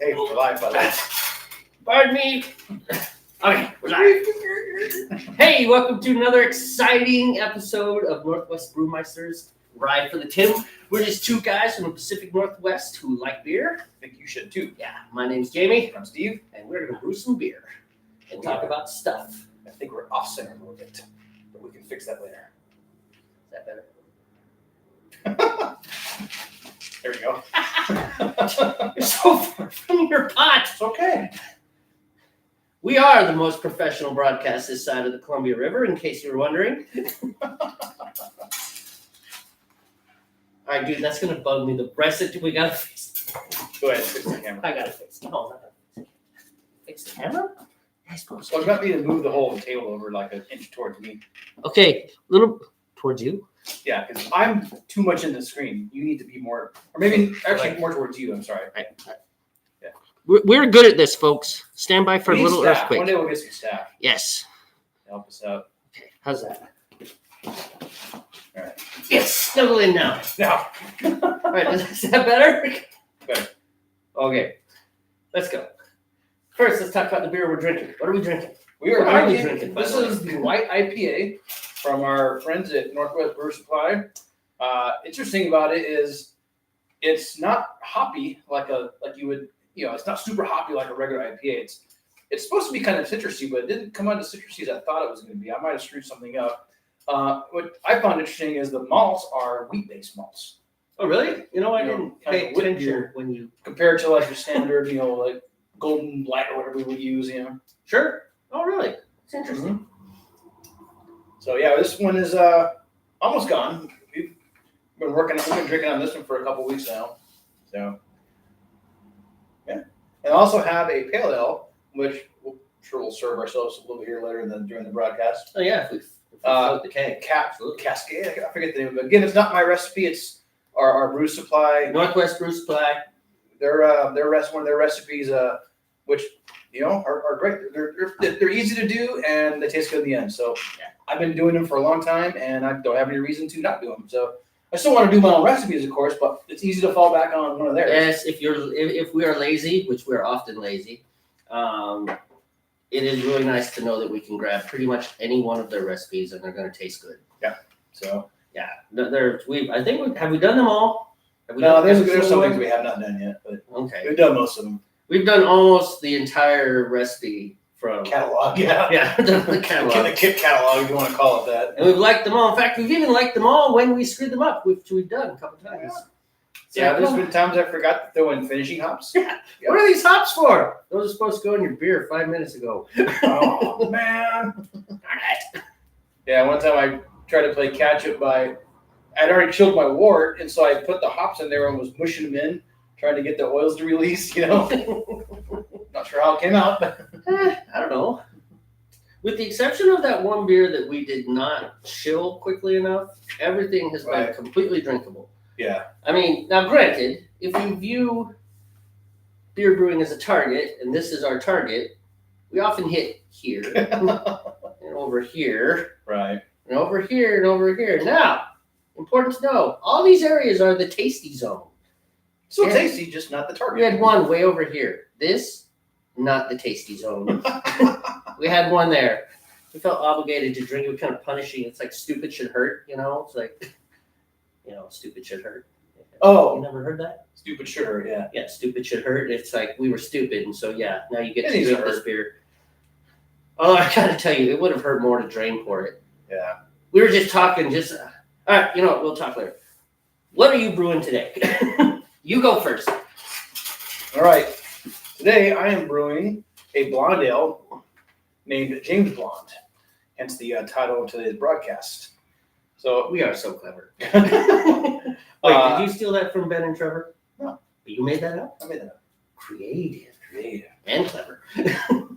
Hey, we're live, by the way. Pardon me. Okay, we're live. Hey, welcome to another exciting episode of Northwest Brewmeister's Ride for the Tim. We're just two guys from the Pacific Northwest who like beer. I think you should too. Yeah, my name's Jamey. I'm Steve. And we're going to brew some beer and talk about stuff. I think we're off center a little bit, but we can fix that later. Is that better? There we go. You're so far from your pot. It's okay. We are the most professional broadcast this side of the Columbia River, in case you were wondering. All right, dude, that's going to bug me. The rest of it, we got to fix. Go ahead, fix the camera. I got to fix. No, not that. Fix the camera? I suppose. Well, you might need to move the whole table over like an inch towards me. Okay, little towards you. Yeah, because I'm too much in the screen. You need to be more, or maybe actually more towards you. I'm sorry. Right. Yeah. We're good at this, folks. Stand by for We a need little staff. earthquake. One day we'll get some staff Yes. to help us out. Okay, how's that? All right. Yes, snuggle in now. Now. All right, is that better? Better. Okay, let's go. First, let's talk about the beer we're drinking. What are we drinking? We are What are we drinking. drinking, by This the way? is the white IPA from our friends at Northwest Brewer Supply. Interesting about it is it's not hoppy like you would, it's not super hoppy like a regular IPA. It's supposed to be kind of citrusy, but it didn't come out as citrusy as I thought it was going to be. I might have screwed something up. What I found interesting is the malts are wheat-based malts. Oh, really? You know, I didn't kind pay of wheat attention beer when you. compared to like your standard, like Golden Light or whatever we would use, Sure. Oh, really? It's interesting. So yeah, this one is almost gone. We've been drinking on this one for a couple weeks now. So yeah, and I also have a pale ale, which we'll serve ourselves a little bit here later during the broadcast. Oh yeah, if we float the keg. Cascade. I forget the name of it. Again, it's not my recipe. It's our brew supply. Northwest Brew Supply. One of their recipes, which are great. They're easy to do and they taste good in the end. So I've been doing them for a long time and I don't have any reason to not do them. So I still want to do my own recipes, of course, but it's easy to fall back on one of theirs. Yes, if we are lazy, which we're often lazy, it is really nice to know that we can grab pretty much any one of their recipes and they're going to taste good. Yeah. So yeah, have we done them all? No, there's some things we have not done yet, but okay, we've done most of them. We've done almost the entire recipe from Catalog, yeah. Yeah, the catalog. The kit catalog, if you want to call it that. And we've liked them all. In fact, we've even liked them all when we screwed them up, which we've done a couple times. Yeah, there's been times I forgot to throw in finishing hops. Yeah. What are these hops for? Those are supposed to go in your beer 5 minutes ago. Oh, man. Yeah, one time I tried to play catch up I'd already chilled my wort, and so I put the hops in there and was mushing them in, trying to get the oils to release, Not sure how it came out, but I don't know. With the exception of that one beer that we did not chill quickly enough, everything has been completely drinkable. Yeah. I mean, now granted, if you view beer brewing as a target, and this is our target, we often hit here and over here. Right. And over here and over here. Now, important to know, all these areas are the tasty zone. So tasty, just not the target. We had one way over here. This, not the tasty zone. We had one there. We felt obligated to drink it. Kind of punishing. It's like stupid should hurt, It's like, stupid should hurt. Oh. You never heard that? Stupid sugar, yeah. Yeah, stupid should hurt. It's like we were stupid, and so yeah, now you get It to needs to drink this hurt. beer. Oh, I gotta tell you, it would have hurt more to drain pour it. Yeah. We were just talking, all right, you know what, we'll talk later. What are you brewing today? You go first. All right. Today I am brewing a blonde ale named James Blonde, hence the title of today's broadcast. So We are so clever. Wait, did you steal that from Ben and Trevor? No. You made that up? I made that up. Creative. Creative. And clever.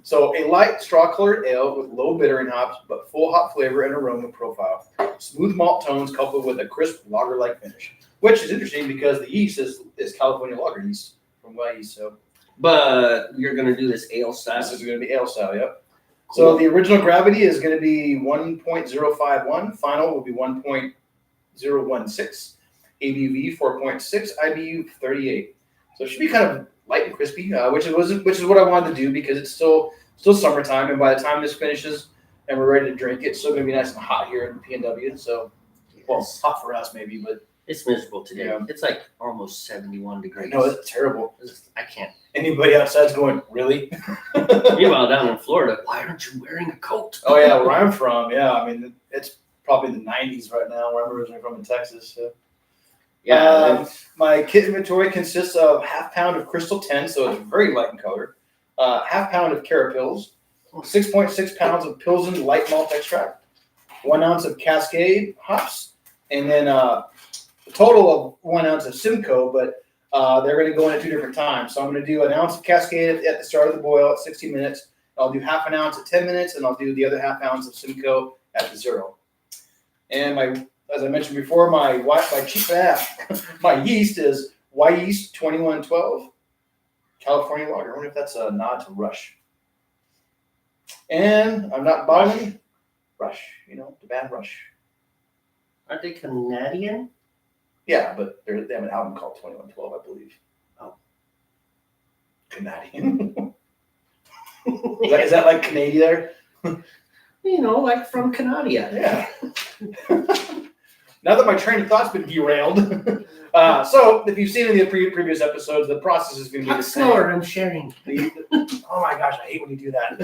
So a light straw-colored ale with low bittering hops, but full hop flavor and aroma profile. Smooth malt tones coupled with a crisp lager-like finish, which is interesting because the yeast is California lager yeast from my yeast. So, but you're gonna do this ale style. this is going to be ale style. Yep. Cool. So the original gravity is going to be 1.051. Final will be 1.016. ABV 4.6. IBU 38. So it should be kind of light and crispy, which is what I wanted to do because it's still summertime, and by the time this finishes and we're ready to drink it, it's still gonna be nice and hot here in PNW. So, well, it's hot for us maybe, but it's miserable today. Yeah. It's like almost 71 degrees. no, it's terrible. I can't. Anybody outside's going, really? Meanwhile, down in Florida, why aren't you wearing a coat? Oh yeah, where I'm from, yeah. I mean, it's probably the 90s right now. Where I'm originally from in Texas. So. Yeah. My kit inventory consists of half pound of Crystal 10, so it's very light in color. Half pound of Carapils, 6.6 pounds of Pilsen light malt extract, 1 ounce of Cascade hops, and then a total of 1 ounce of Simcoe, but they're going to go in at 2 different times. So I'm going to do 1 ounce of Cascade at the start of the boil at 60 minutes. I'll do half an ounce at 10 minutes, and I'll do the other half ounce of Simcoe at the 0. And as I mentioned before, my yeast is Y Yeast 2112 California Lager. I wonder if that's a nod to Rush. And I'm not bottling Rush, the band Rush. Aren't they Canadian? Yeah, but they have an album called 2112, I believe. Oh. Canadian. is that like Canadian there? Like from Canada. Yeah. Now that my train of thought's been derailed. So if you've seen in the previous episodes, the process is going to be the same. Slower, I'm sharing. Oh my gosh, I hate when you do that.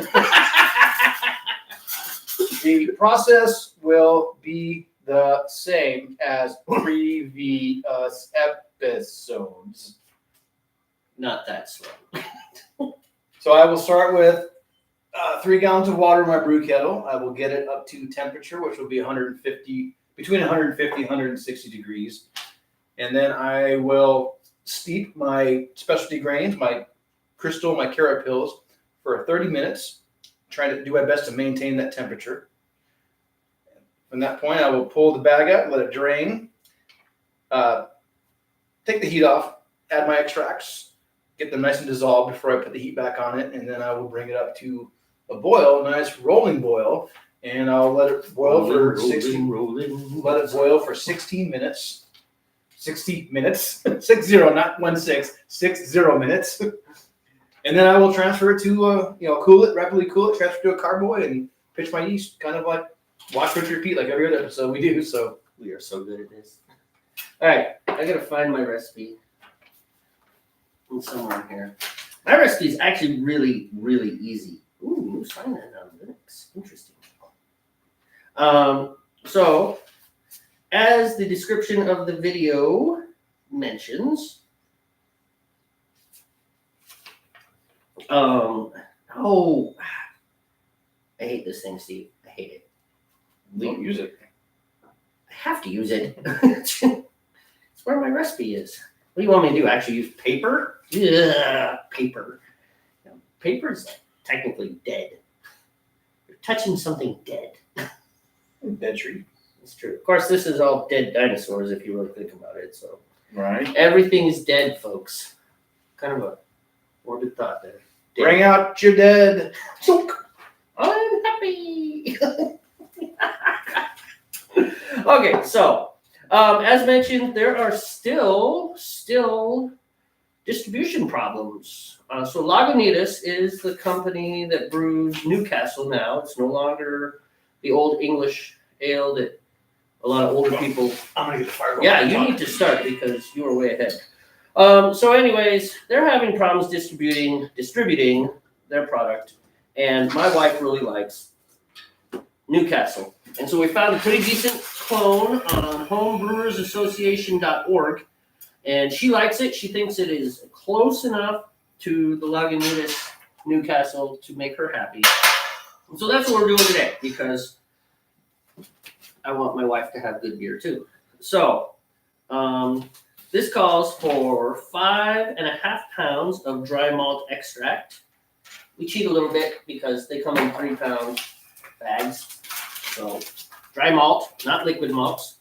The process will be the same as previous episodes. Not that slow. So I will start with 3 gallons of water in my brew kettle. I will get it up to temperature, which will be between 150 and 160 degrees. And then I will steep my specialty grains, my Crystal, my Carapils, for 30 minutes, trying to do my best to maintain that temperature. From that point, I will pull the bag out, let it drain, take the heat off, add my extracts, get them nice and dissolved before I put the heat back on it, and then I will bring it up to a boil, a nice rolling boil, and I'll let it boil for 16 minutes. 60 minutes. 60, not 16. 60 minutes. And then I will transfer it to rapidly cool it, transfer to a carboy, and pitch my yeast, kind of like watch, rinse, repeat, like every other episode we do. So we are so good at this. All right, I gotta find my recipe. It's somewhere in here. My recipe is actually really, really easy. Ooh, new sign in on Linux. Interesting. So, as the description of the video mentions, I hate this thing, Steve. I hate it. don't use it. I have to use it. It's where my recipe is. What do you want me to do? Actually use paper? Yeah, paper. Paper's technically dead. You're touching something dead. Dead tree. It's true. Of course, this is all dead dinosaurs if you really think about it. So right, everything is dead, folks. Kind of a morbid thought there. Dead. Bring out your dead. I'm happy. Okay, so as mentioned, there are still distribution problems. So Lagunitas is the company that brews Newcastle now. It's no longer the old English ale that a lot of older people. I'm gonna get the fire. Yeah, you need to start because you were way ahead. So, anyways, they're having problems distributing their product, and my wife really likes Newcastle, and so we found a pretty decent clone on homebrewersassociation.org, and she likes it. She thinks it is close enough to the Lagunitas Newcastle to make her happy. So that's what we're doing today because I want my wife to have good beer too. So this calls for 5.5 pounds of dry malt extract. We cheat a little bit because they come in 3-pound bags. So dry malt, not liquid malts,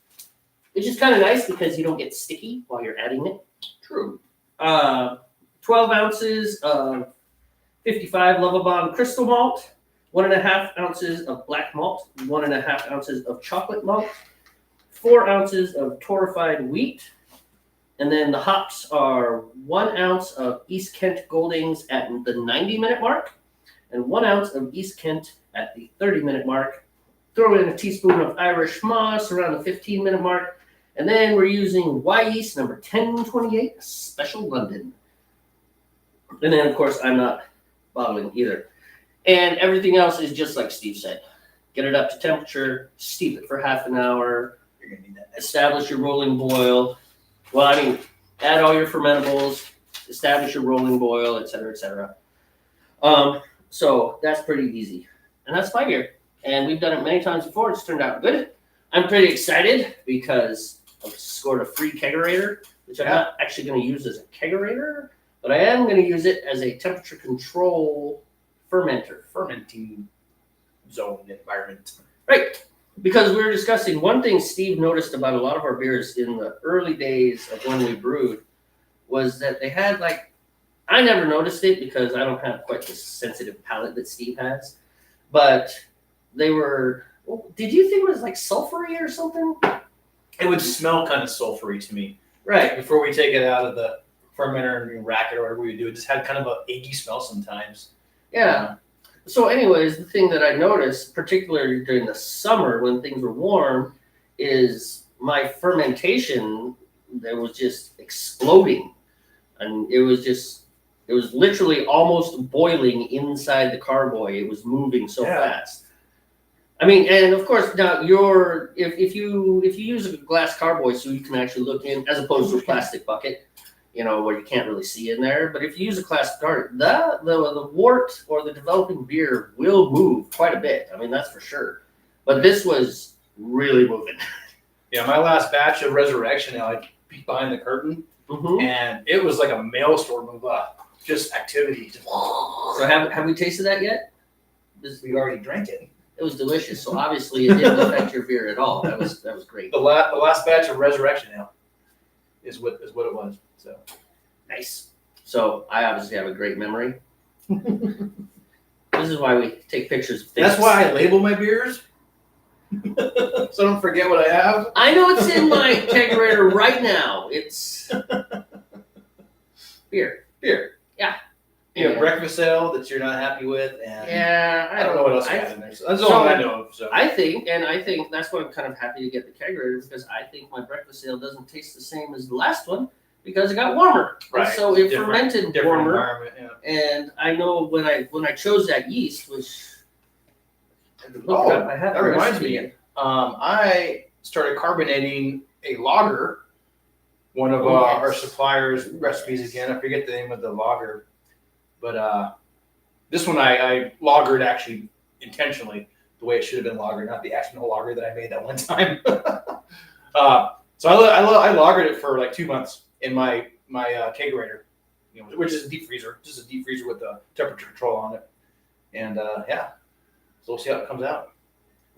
which is kind of nice because you don't get sticky while you're adding it. True. 12 ounces of 55 Lovabond crystal malt, 1.5 ounces of black malt, 1.5 ounces of chocolate malt, 4 ounces of torrefied wheat, And then the hops are 1 ounce of East Kent Goldings at the 90-minute mark and 1 ounce of East Kent at the 30-minute mark. Throw in a teaspoon of Irish moss around the 15-minute mark. And then we're using Y yeast number 1028, Special London. And then, of course, I'm not bottling either. And everything else is just like Steve said. Get it up to temperature, steep it for half an hour, You're gonna need that. establish your rolling boil. Well, I mean, add all your fermentables, establish your rolling boil, et cetera, et cetera. So that's pretty easy. And that's 5 year. And we've done it many times before. It's turned out good. I'm pretty excited because I've scored a free kegerator, which I'm not actually going to use as a kegerator, but I am going to use it as a temperature control fermenter. Fermenting zone environment. Right. Because we were discussing one thing Steve noticed about a lot of our beers in the early days of when we brewed was that they had I never noticed it because I don't have quite the sensitive palate that Steve has, but they were, did you think it was sulfury or something? It would smell kind of sulfury to me. Right. Before we take it out of the fermenter and rack it or whatever we do, it just had kind of an eggy smell sometimes. Yeah. So anyways, the thing that I noticed, particularly during the summer when things were warm, is my fermentation, that was just exploding. And it was literally almost boiling inside the carboy. It was moving so fast. I mean, and of course, now if you use a glass carboy, so you can actually look in, as opposed to a plastic bucket, where you can't really see in there. But if you use a plastic carboy, the wort or the developing beer will move quite a bit. I mean, that's for sure. But this was really moving. Yeah, my last batch of Resurrection, I peeked behind the curtain, and it was like a maelstrom of just activity. So have we tasted that yet? We already drank it. It was delicious. So obviously it didn't affect your beer at all. That was great. The last batch of Resurrection Ale is what it was. So nice. So I obviously have a great memory. This is why we take pictures of things. That's why I label my beers. So I don't forget what I have. I know it's in my kegerator right now. It's beer. Yeah. You have breakfast ale that you're not happy with, and I don't know what else you have in there. So that's all I know of. So I think that's why I'm kind of happy to get the kegerator, because I think my breakfast ale doesn't taste the same as the last one because it got warmer. Right. And so it fermented warmer. Environment, yeah. And I know when I chose that yeast, which that reminds me. I started carbonating a lager. One of our suppliers' recipes again. I forget the name of the lager. But this one I lagered actually intentionally the way it should have been lagered, not the actual lager that I made that one time. So I lagered it for 2 months in my kegerator, which is a deep freezer, just a deep freezer with the temperature control on it. And so we'll see how it comes out.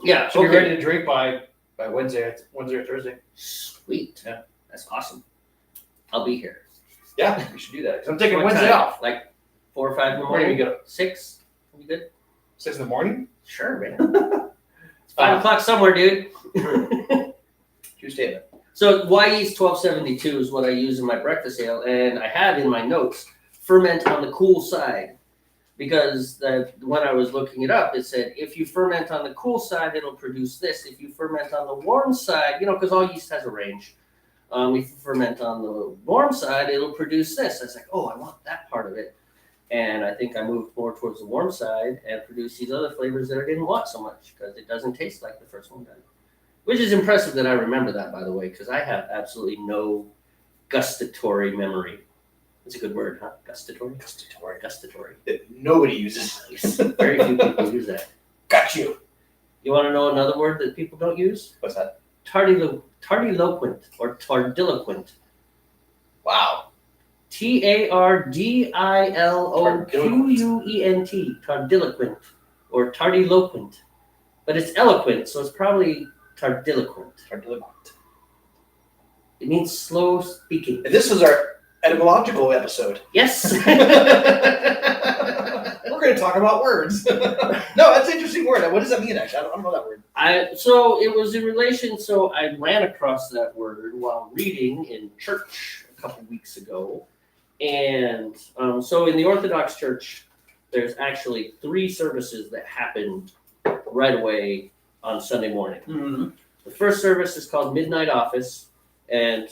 Yeah, Should be ready to drink by Wednesday or Thursday. Sweet. Yeah, that's awesome. I'll be here. Yeah, we should do that. 'Cause I'm taking Wednesday off. 4 or 5 in the Where do morning. we go? 6. You good? 6 in the morning? Sure, man. It's 5 o'clock somewhere, dude. True statement. So Y yeast 1272 is what I use in my breakfast ale, and I have in my notes ferment on the cool side, because when I was looking it up, it said if you ferment on the cool side, it'll produce this. If you ferment on the warm side, because all yeast has a range. If you ferment on the warm side, it'll produce this. I was like, oh, I want that part of it. And I think I moved more towards the warm side and produced these other flavors that I didn't want so much because it doesn't taste like the first one did. Which is impressive that I remember that, by the way, because I have absolutely no gustatory memory. It's a good word, huh? Gustatory? Gustatory. That nobody uses. Very few people use that. Got you. You want to know another word that people don't use? What's that? Tardiloquent or tardiloquent. Wow. Tardiloquent. Tardiloquent or tardiloquent. But it's eloquent, so it's probably tardiloquent. Tardiloquent. It means slow speaking. And this is our etymological episode. Yes. We're going to talk about words. No, that's an interesting word. What does that mean, actually? I don't know that word. So it was in relation, so I ran across that word while reading in church a couple weeks ago. And so in the Orthodox Church, there's actually 3 services that happen right away on Sunday morning. Mm-hmm. The first service is called Midnight Office, and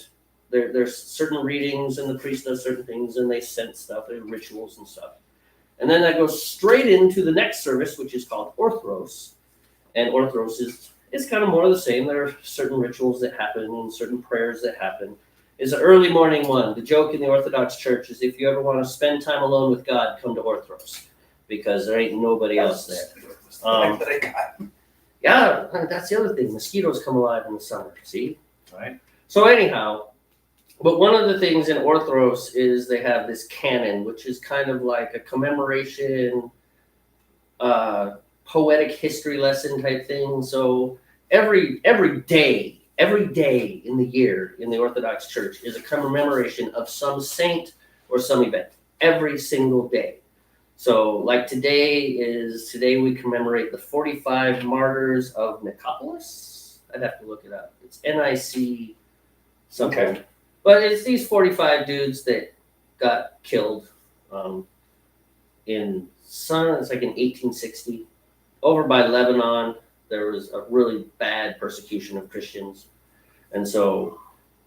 there's certain readings, and the priest does certain things, and they sense stuff, there's rituals and stuff. And then that goes straight into the next service, which is called Orthros. And Orthros is kind of more of the same. There are certain rituals that happen and certain prayers that happen. It's an early morning one. The joke in the Orthodox Church is if you ever want to spend time alone with God, come to Orthros, because there ain't nobody else there. Yeah, that's the other thing. Mosquitoes come alive in the summer, see? Right. So anyhow, but one of the things in Orthros is they have this canon, which is kind of like a commemoration, poetic history lesson type thing. So every day in the year in the Orthodox Church is a commemoration of some saint or some event. Every single day. So like today we commemorate the 45 martyrs of Nicopolis. I'd have to look it up. It's NIC something. Okay. But it's these 45 dudes that got killed it's like in 1860. Over by Lebanon, there was a really bad persecution of Christians. And so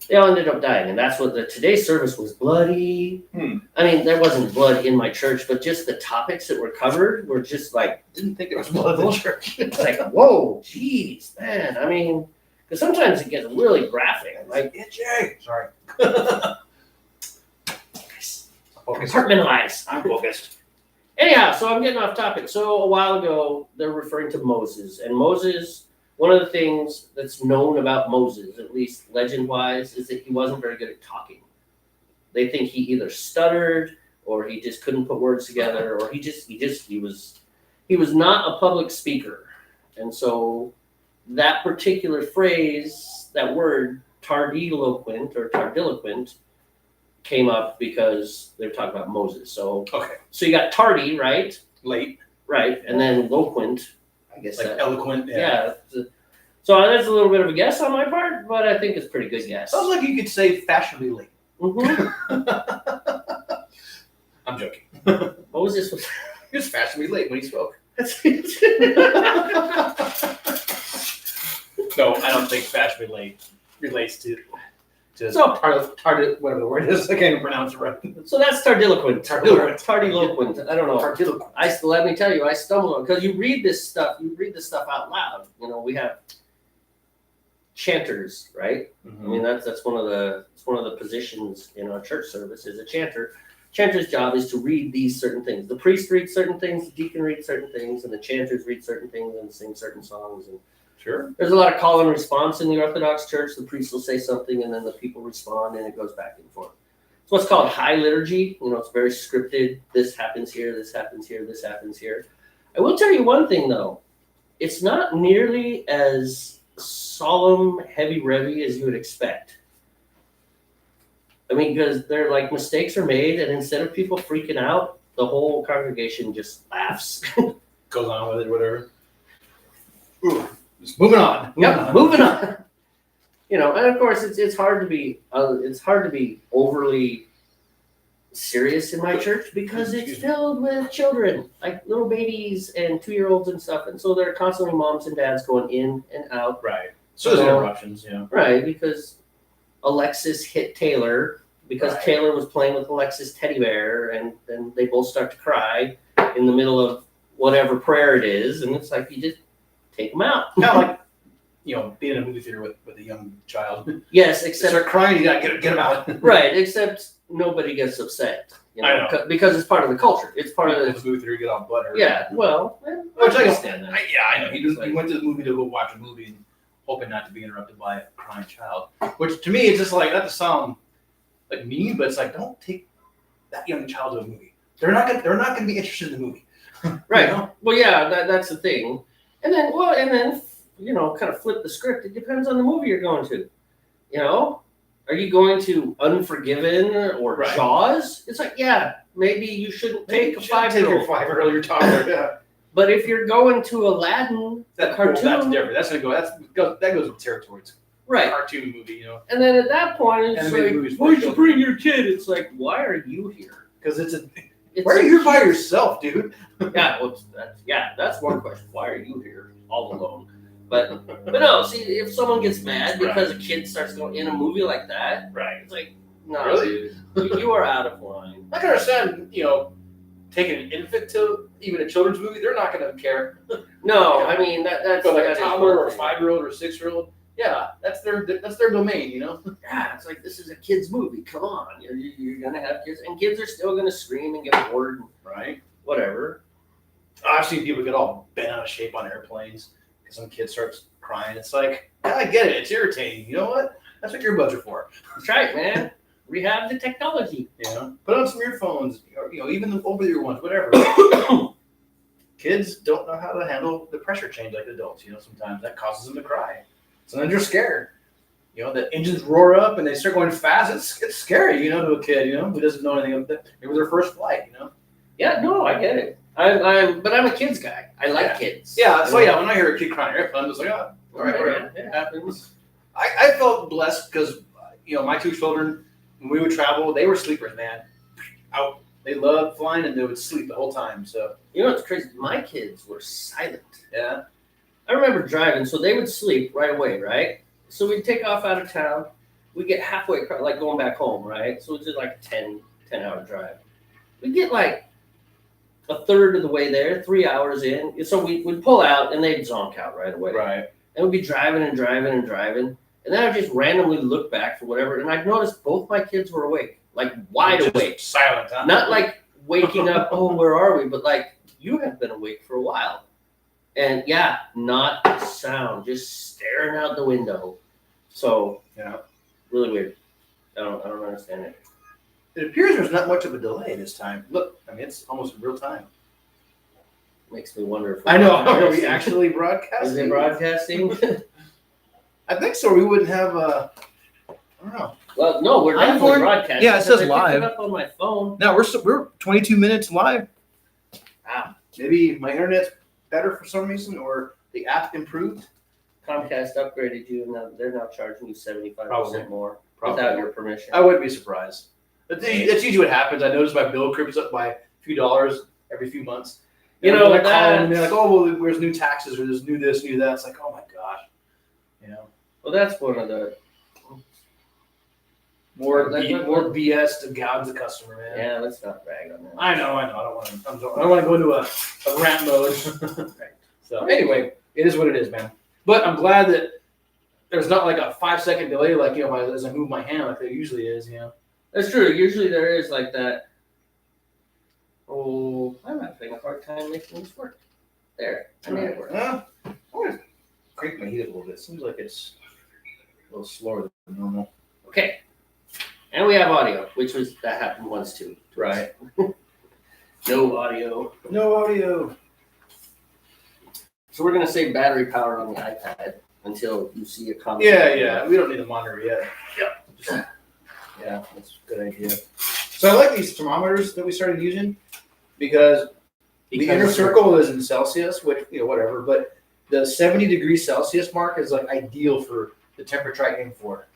they all ended up dying. And that's what today's service was bloody. I mean, there wasn't blood in my church, but just the topics that were covered were just like, Didn't think it was blood in the church. it's like, whoa, geez, man. I mean, because sometimes it gets really graphic. Like, Sorry. Compartmentalized. I'm focused. Anyhow, so I'm getting off topic. So a while ago, they're referring to Moses. And Moses, one of the things that's known about Moses, at least legend-wise, is that he wasn't very good at talking. They think he either stuttered or he just couldn't put words together, or he was not a public speaker. And so that particular phrase, that word, tardiloquent or tardiloquent, came up because they're talking about Moses. So Okay. So you got tardy, right? Late. Right, and then loquent. I guess Like eloquent. yeah. So that's a little bit of a guess on my part, but I think it's a pretty good guess. Sounds like you could say fashionably late. Mm-hmm. I'm joking. Moses was. He was fashionably late when he spoke. No, I don't think fashionably late relates to So- tarded, whatever the word is. I can't even pronounce it right. So that's tardiloquent. Tardiloquent. Tardiloquent. I don't know. Tardiloquent. Let me tell you, I stumble on because you read this stuff out loud. You know, we have chanters, right? Mm-hmm. I mean, that's one of the positions in our church service is a chanter. Chanter's job is to read these certain things. The priest reads certain things, the deacon reads certain things, and the chanters read certain things and sing certain songs. And Sure. there's a lot of call and response in the Orthodox Church. The priest will say something, and then the people respond, and it goes back and forth. It's what's called high liturgy. You know, it's very scripted. This happens here. This happens here. This happens here. I will tell you one thing though. It's not nearly as solemn, heavy-revy as you would expect. I mean, because they're like mistakes are made, and instead of people freaking out, the whole congregation just laughs. Goes on with it, whatever. Ooh, just moving on. Moving on. You know, and of course, it's hard to be overly serious in my church because it's filled with children, like little babies and 2-year-olds and stuff, and so there are constantly moms and dads going in and out. Right. So there's interruptions, yeah. Right, because Alexis hit Taylor because Right. Taylor was playing with Alexis' teddy bear, and then they both start to cry in the middle of whatever prayer it is, and it's like you just take them out. Kind of like, you know, being in a movie theater with a young child. Yes, They except start crying, you gotta get them out. right, except nobody gets upset. You know, I know. because it's part of the culture. It's part of the the movie theater, get all butter. yeah. Well, Which I understand that. I know. He went to the movie to go watch a movie and hoping not to be interrupted by a crying child. Which to me, it's just like, not to sound like mean, but it's like, don't take that young child to a movie. They're not gonna be interested in the movie. Right. You know? Well, yeah, that's the thing. And then you know, kind of flip the script. It depends on the movie you're going to. You know, are you going to Unforgiven or Right. Jaws? It's like, yeah, maybe you shouldn't take a 5-year-old. 5-year-old toddler. Yeah. But if you're going to Aladdin, That's cartoon, that's different. That's gonna go. That goes with territories. Right. cartoon movie, you know. And then at that point, it's Animated like, movies for why'd you children. bring your kid? It's like, why are you here? Because it's It's why are a you here by kid- yourself, dude? that's one question. Why are you here all alone? But no, see, if someone gets mad because a kid starts going in a movie like that, Right. it's like, no, Really? dude, you are out of line. I can understand, you know, taking an infant to even a children's movie, they're not going to care. No, I mean that's But like that a is toddler or one a thing. 5-year-old or a 6-year-old, yeah, that's their domain, you know. Yeah, it's like this is a kids movie. Come on, you're gonna have kids, and kids are still gonna scream and get bored and Right. whatever. I've seen people get all bent out of shape on airplanes because some kid starts crying. It's like, yeah, I get it. It's irritating. You know what? That's what earbuds are for. That's right, man. Rehab the technology. You know, put on some earphones. Or, you know, even the over-the-ear ones, whatever. Kids don't know how to handle the pressure change like adults. You know, sometimes that causes them to cry. Sometimes they're scared. You know, the engines roar up and they start going fast. It's scary, you know, to a kid, you know, who doesn't know anything. It was their first flight, you know. Yeah, no, I get it. But I'm a kids guy. I like kids. Yeah, so yeah, when I hear a kid crying, I'm just like, oh, all right, whatever. It happens. I felt blessed because, you know, my 2 children, when we would travel, they were sleepers, man. Out. They loved flying and they would sleep the whole time. So, You know what's crazy? My kids were silent. yeah. I remember driving, so they would sleep right away, right? So we'd take off out of town. We'd get halfway, like going back home, right? So it's just like a 10-hour drive. We'd get like a third of the way there, 3 hours in. So we'd pull out and they'd zonk out right away. Right. And we'd be driving and driving and driving. And then I'd just randomly look back for whatever. And I'd notice both my kids were awake, like wide Just awake. silent, huh? Not like waking up, oh, where are we? But like, you have been awake for a while. And yeah, not a sound, just staring out the window. So, Yeah. really weird. I don't understand it. It appears there's not much of a delay this time. Look, I mean, it's almost real time. Makes me wonder if I know. Are we broadcasting. actually Is broadcasting? it broadcasting? I think so. We wouldn't have, I don't know. Well, no, we're I'm definitely born- broadcasting. Yeah, it says because I picked live. it up on my phone. No, we're 22 minutes live. Wow. Maybe my internet's better for some reason, or the app improved. Comcast upgraded you, and now they're now charging you 75% Probably. more Probably. without your permission. I wouldn't be surprised. That's usually what happens. I notice my bill creeps up by a few dollars every few months. You know, when I call that- them and they're like, "Oh, well, there's new taxes, or there's new this, new that." It's like, oh my gosh, you know, Well, that's one of the. more Like, more BS to gouge the customer, man. Yeah, let's not brag on that. I know. I don't want to. I don't want to go into a rant mode. So anyway, it is what it is, man. But I'm glad that there's not like a 5-second delay, like, you know, as I move my hand, like there usually is. You know. That's true. Usually there is like that. Oh, I'm having a hard time making this work. There, I made it work. I want to crank my heat up a little bit. Seems like it's a little slower than normal. Okay, and we have audio, which was that happened once too. Right. No audio. No audio. So we're gonna save battery power on the iPad until you see a comment. Yeah. We don't need a monitor yet. Yep. Yeah, that's a good idea. So I like these thermometers that we started using because the inner circle is in Celsius, which, you know, whatever, but the 70 degrees Celsius mark is like ideal for the temperature I aim for.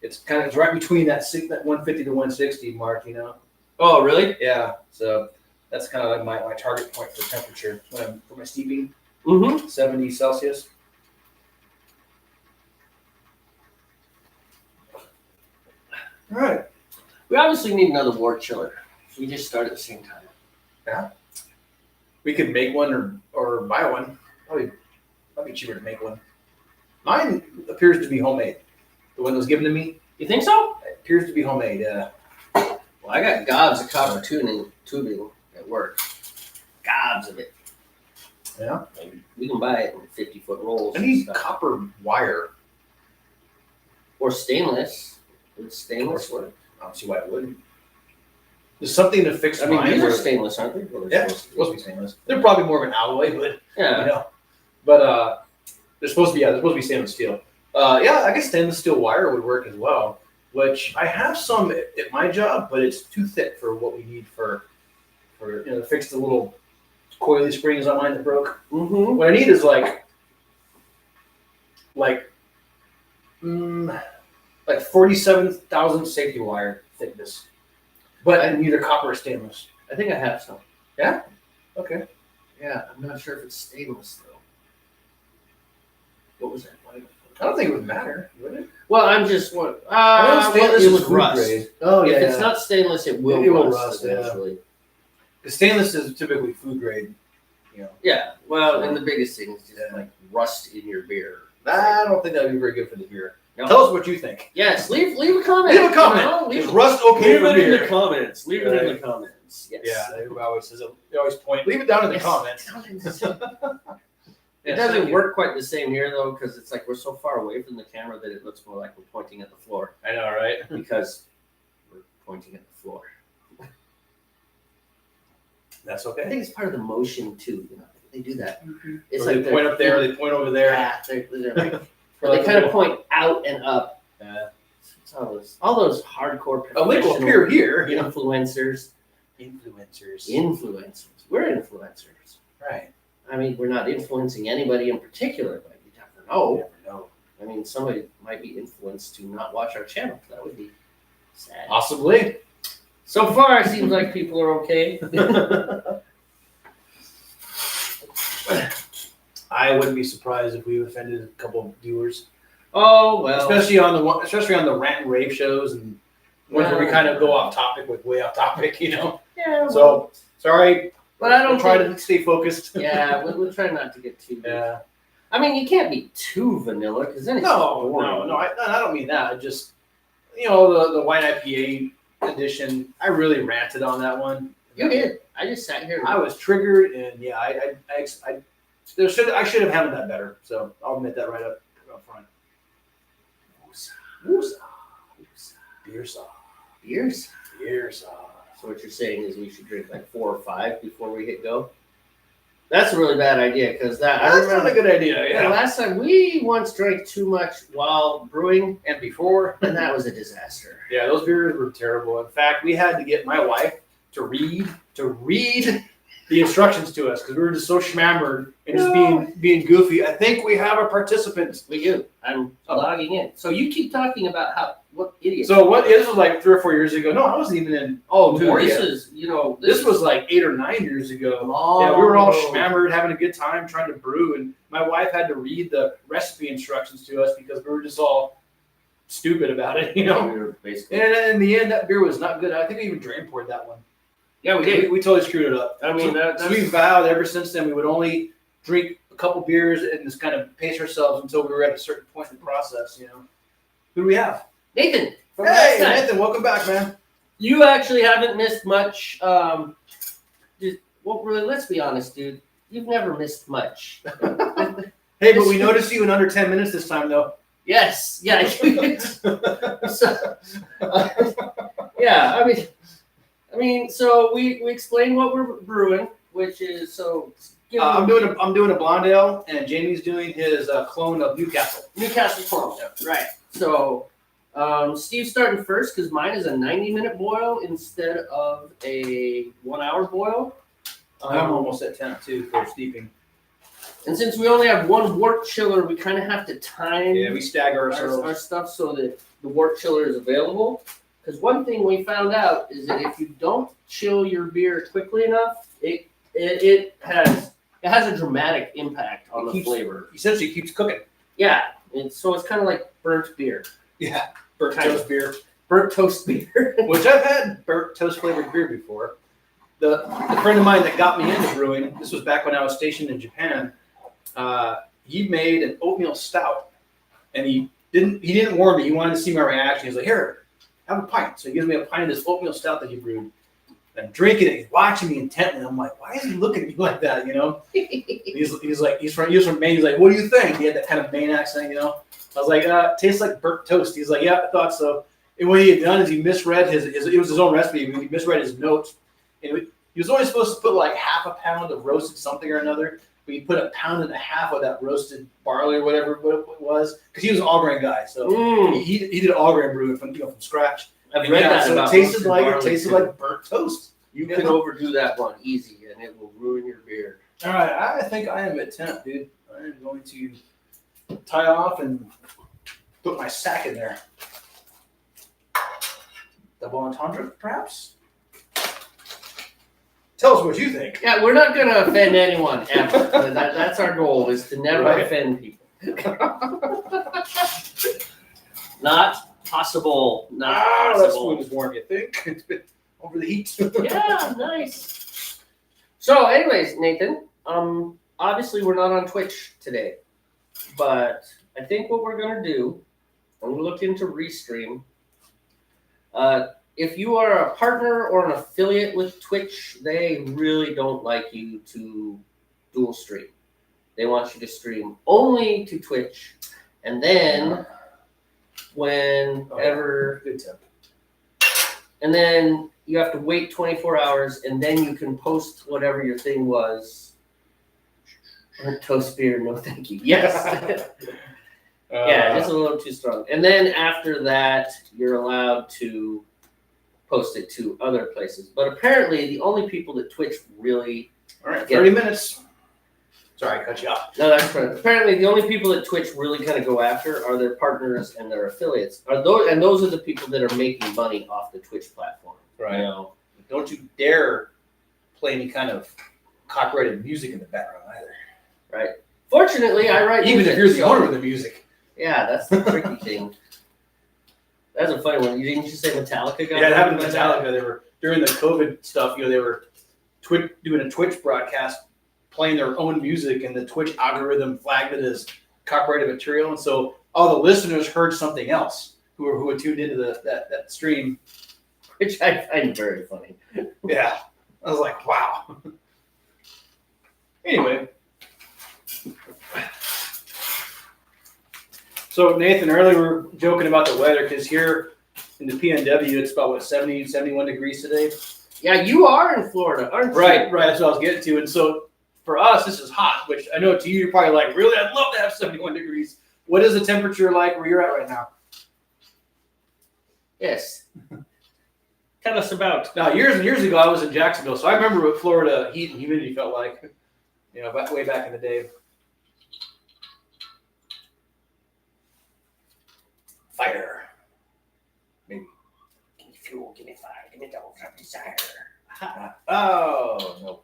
It's right between that 150 to 160 mark, you know? Oh, really? Yeah. So that's kind of like my target point for temperature for my steeping, Mm-hmm. 70 Celsius. All right. We obviously need another wart chiller. We just start at the same time. We could make one or buy one. Probably cheaper to make one. Mine appears to be homemade. The one that was given to me You think so? appears to be homemade. Yeah. Well, I got gobs of copper tubing at work. Gobs of it. Yeah. We can buy it in 50-foot rolls. I and need stuff. copper wire. Or stainless. Would stainless work? I don't see why it wouldn't. There's something to fix I mean, mine. these are where- stainless, aren't they? Or they're Yeah, supposed to be? supposed to be stainless. They're probably more of an alloy, but Yeah. you know. But they're supposed to be stainless steel. Yeah, I guess stainless steel wire would work as well. Which I have some at my job, but it's too thick for what we need for to fix the little coily springs on mine that broke. Mm-hmm. What I need is like like 47,000 safety wire thickness, but in either copper or stainless. I think I have some. Yeah. Okay. Yeah, I'm not sure if it's stainless though. What was that? I don't think it would matter, would it? Well, I'm just what. Stainless it is would food rust. grade. Oh yeah. If it's not stainless, it will rust eventually. The stainless is typically food grade. You know. Yeah. Well, and the biggest thing is just like rust in your beer. I don't think that would be very good for the beer. No. Tell us what you think. Yes, leave a comment. Leave a comment. Is rust okay for it beer? in the comments. Leave it in the comments. Yes. Yeah, they always point. Leave it down in the comments. It doesn't work quite the same here though, because it's like we're so far away from the camera that it looks more like we're pointing at the floor. I know, right? Because we're pointing at the floor. That's I okay. think it's part of the motion too. You know, they do that. It's Or like they point up there, they point over there. Yeah, they kind of point out and up. Yeah. It's all those hardcore A link will appear here. Influencers. Influencers. We're influencers. Right. I mean, we're not influencing anybody in particular, but you never know. You never know. I mean, somebody might be influenced to not watch our channel. That would be sad. Possibly. So far, it seems like people are okay. I wouldn't be surprised if we offended a couple of viewers. Oh well. Especially on the rant and rave shows and ones where we kind of go off topic, like way off topic, you know. Yeah. So sorry, but I don't we'll try to stay focused. Yeah, we'll try not to get too. Yeah. I mean, you can't be too vanilla because then it's boring. No. I don't mean that. I just, the white IPA edition. I really ranted on that one. You did. I just sat here. I was triggered, and yeah, I should have handled that better. So I'll admit that right up front. Woosah. Beer sauce. Beer sauce. So what you're saying is we should drink like 4 or 5 before we hit go? That's a really bad idea because that's not a good idea. Yeah. Last time we once drank too much while brewing and before, and that was a disaster. Yeah, those beers were terrible. In fact, we had to get my wife to read the instructions to us because we were just so schmammered and just being goofy. I think we have a participant. We do. I'm logging in. So you keep talking about what idiot. So this was like 3 or 4 years ago. No, I wasn't even in. Oh, dude, this was like 8 or 9 years ago. Oh. Yeah, we were all schmammered, having a good time trying to brew, and my wife had to read the recipe instructions to us because we were just all stupid about it, you know. We were basically. And in the end, that beer was not good. I think we even drain poured that one. Yeah, we did. We totally screwed it up. I mean, so we vowed ever since then we would only drink a couple beers and just kind of pace ourselves until we were at a certain point in the process, you know. Who do we have? Nathan. Hey, Nathan, welcome back, man. You actually haven't missed much. Really, let's be honest, dude. You've never missed much. Hey, but we noticed you in under 10 minutes this time, though. Yes. Yeah. Yeah. I mean, so we explained what we're brewing, which is I'm doing a blonde ale, and Jamey's doing his clone of Newcastle Clone. Right. So Steve's starting first because mine is a 90-minute boil instead of a 1-hour boil. I'm almost at 10 too for steeping. And since we only have one wort chiller, we kind of have to time. Yeah, we stagger our stuff so that the wort chiller is available. Because one thing we found out is that if you don't chill your beer quickly enough, it has a dramatic impact on the flavor. Essentially, keeps cooking. Yeah, it's kind of like burnt beer. Yeah, burnt toast beer. Burnt toast beer. Which I've had burnt toast flavored beer before. The friend of mine that got me into brewing, this was back when I was stationed in Japan. He made an oatmeal stout, and he didn't warn me. He wanted to see my reaction. He's like, "Here, have a pint." So he gives me a pint of this oatmeal stout that he brewed. I'm drinking it. He's watching me intently. I'm like, "Why is he looking at me like that?" You know? He's from Maine. He's like, "What do you think?" He had that kind of Maine accent, you know. I was like, "Tastes like burnt toast." He's like, "Yeah, I thought so." And what he had done is he misread it was his own recipe. He misread his notes. And he was only supposed to put like half a pound of roasted something or another. But he put 1.5 pounds of that roasted barley or whatever it was, because he was an all grain guy. So he did all grain brewing from scratch. I've read that. So it tasted like burnt toast. You can overdo that one easy, and it will ruin your beer. All right, I think I am at 10, dude. I am going to tie off and put my sack in there. Double entendre, perhaps? Tell us what you think. Yeah, we're not going to offend anyone ever. That's our goal, is to never offend people. Not possible. Not That possible. spoon is warm, you think? It's been over the heat. Yeah, nice. So, anyways, Nathan, obviously we're not on Twitch today, but I think what we're going to do, I'm going to look into Restream. If you are a partner or an affiliate with Twitch, they really don't like you to dual stream. They want you to stream only to Twitch, and then whenever, Good tip. and then you have to wait 24 hours, and then you can post whatever your thing was. Toast beer, no thank you. Yes. Yeah, just a little too strong. And then after that, you're allowed to post it to other places. But apparently, the only people that Twitch really... All right, 30 minutes. Sorry, I cut you off. No, that's correct. Apparently, the only people that Twitch really kind of go after are their partners and their affiliates. Those are the people that are making money off the Twitch platform. Right. You know? Don't you dare play any kind of copyrighted music in the background either. Right. Fortunately, I write Even music, if you're the so- owner of the music. Yeah, that's the tricky thing. That's a funny one. Didn't you say Metallica got Yeah, it happened to like that? Metallica. They were during the COVID stuff. They were doing a Twitch broadcast, playing their own music, and the Twitch algorithm flagged it as copyrighted material. And so all the listeners heard something else who had tuned into that stream. Which I find very funny. Yeah, I was like, wow. Anyway. So Nathan, earlier we were joking about the weather because here in the PNW it's about 70, 71 degrees today. Yeah, you are in Florida, aren't you? Right. That's what I was getting to. And so for us, this is hot, which I know to you, you're probably like, really? I'd love to have 71 degrees. What is the temperature like where you're at right now? Yes. Tell us about. Now, years and years ago, I was in Jacksonville, so I remember what Florida heat and humidity felt like, way back in the day. Fire. Maybe. Give me fuel, give me fire, give me double trap desire. Oh, no.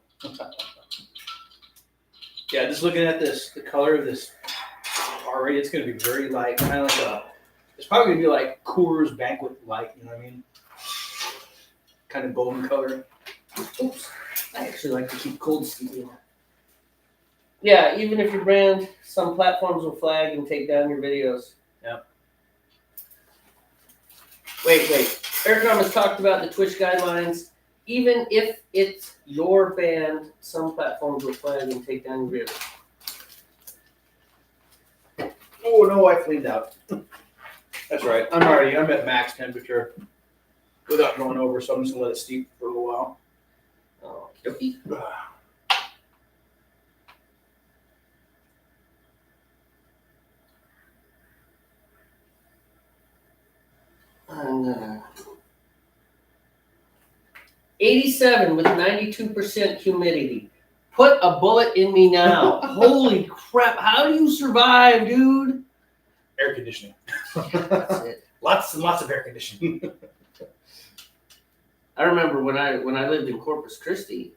Yeah, just looking at this, the color of this already, it's going to be very light. Kind of like it's probably going to be like Coors Banquet light, you know what I mean? Kind of golden color. Oops. I actually like to keep cold steam. Yeah, even if you're brand, some platforms will flag and take down your videos. Yep. Wait. Aircom has talked about the Twitch guidelines. Even if it's your band, some platforms will flag and take down your videos. Oh, no, I cleaned out. That's right. I'm at max temperature without going over, so I'm just going to let it steep for a little while. Oh, okay. And 87 with 92% humidity. Put a bullet in me now. Holy crap. How do you survive, dude? Air conditioning. That's it. Lots and lots of air conditioning. I remember when I lived in Corpus Christi,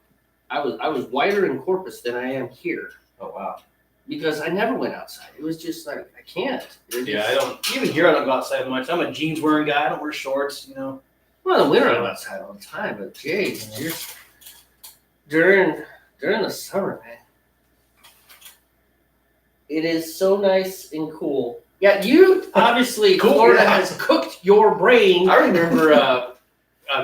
I was whiter in Corpus than I am here. Oh, wow. Because I never went outside. It was just like, I can't. Yeah, I don't. Even here, I don't go outside much. I'm a jeans wearing guy. I don't wear shorts. Well, in the winter, I'm outside all the time, but geez, during the summer, man, it is so nice and cool. Yeah, you obviously, Cool, Florida yeah. has cooked your brain. I remember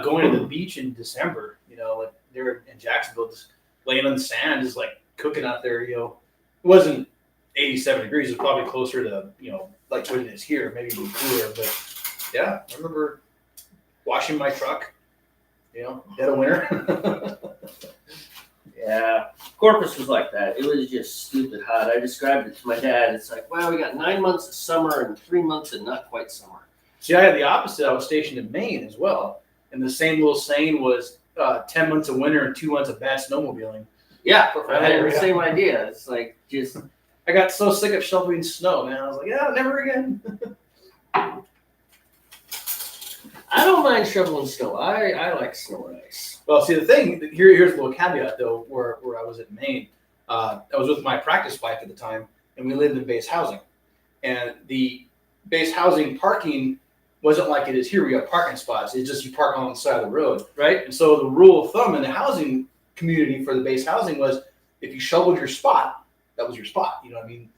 going to the beach in December. Like they were in Jacksonville, just laying on the sand, just like cooking out there. It wasn't 87 degrees. It was probably closer to like what it is here, maybe even cooler. But yeah, I remember washing my truck. Dead of winter. Yeah, Corpus was like that. It was just stupid hot. I described it to my dad. It's like, well, we got 9 months of summer and 3 months of not quite summer. See, I had the opposite. I was stationed in Maine as well, and the same little saying was 10 months of winter and 2 months of bad snowmobiling. Yeah, I had the same idea. It's like just. I got so sick of shoveling snow, man. I was like, yeah, never again. I don't mind shoveling snow. I like snow and ice. Well, see, the thing here's a little caveat though. Where I was in Maine, I was with my practice wife at the time, and we lived in base housing. And the base housing parking wasn't like it is here. We have parking spots. It's just you park on the side of the road, right? And so the rule of thumb in the housing community for the base housing was if you shoveled your spot, that was your spot. You know what I mean?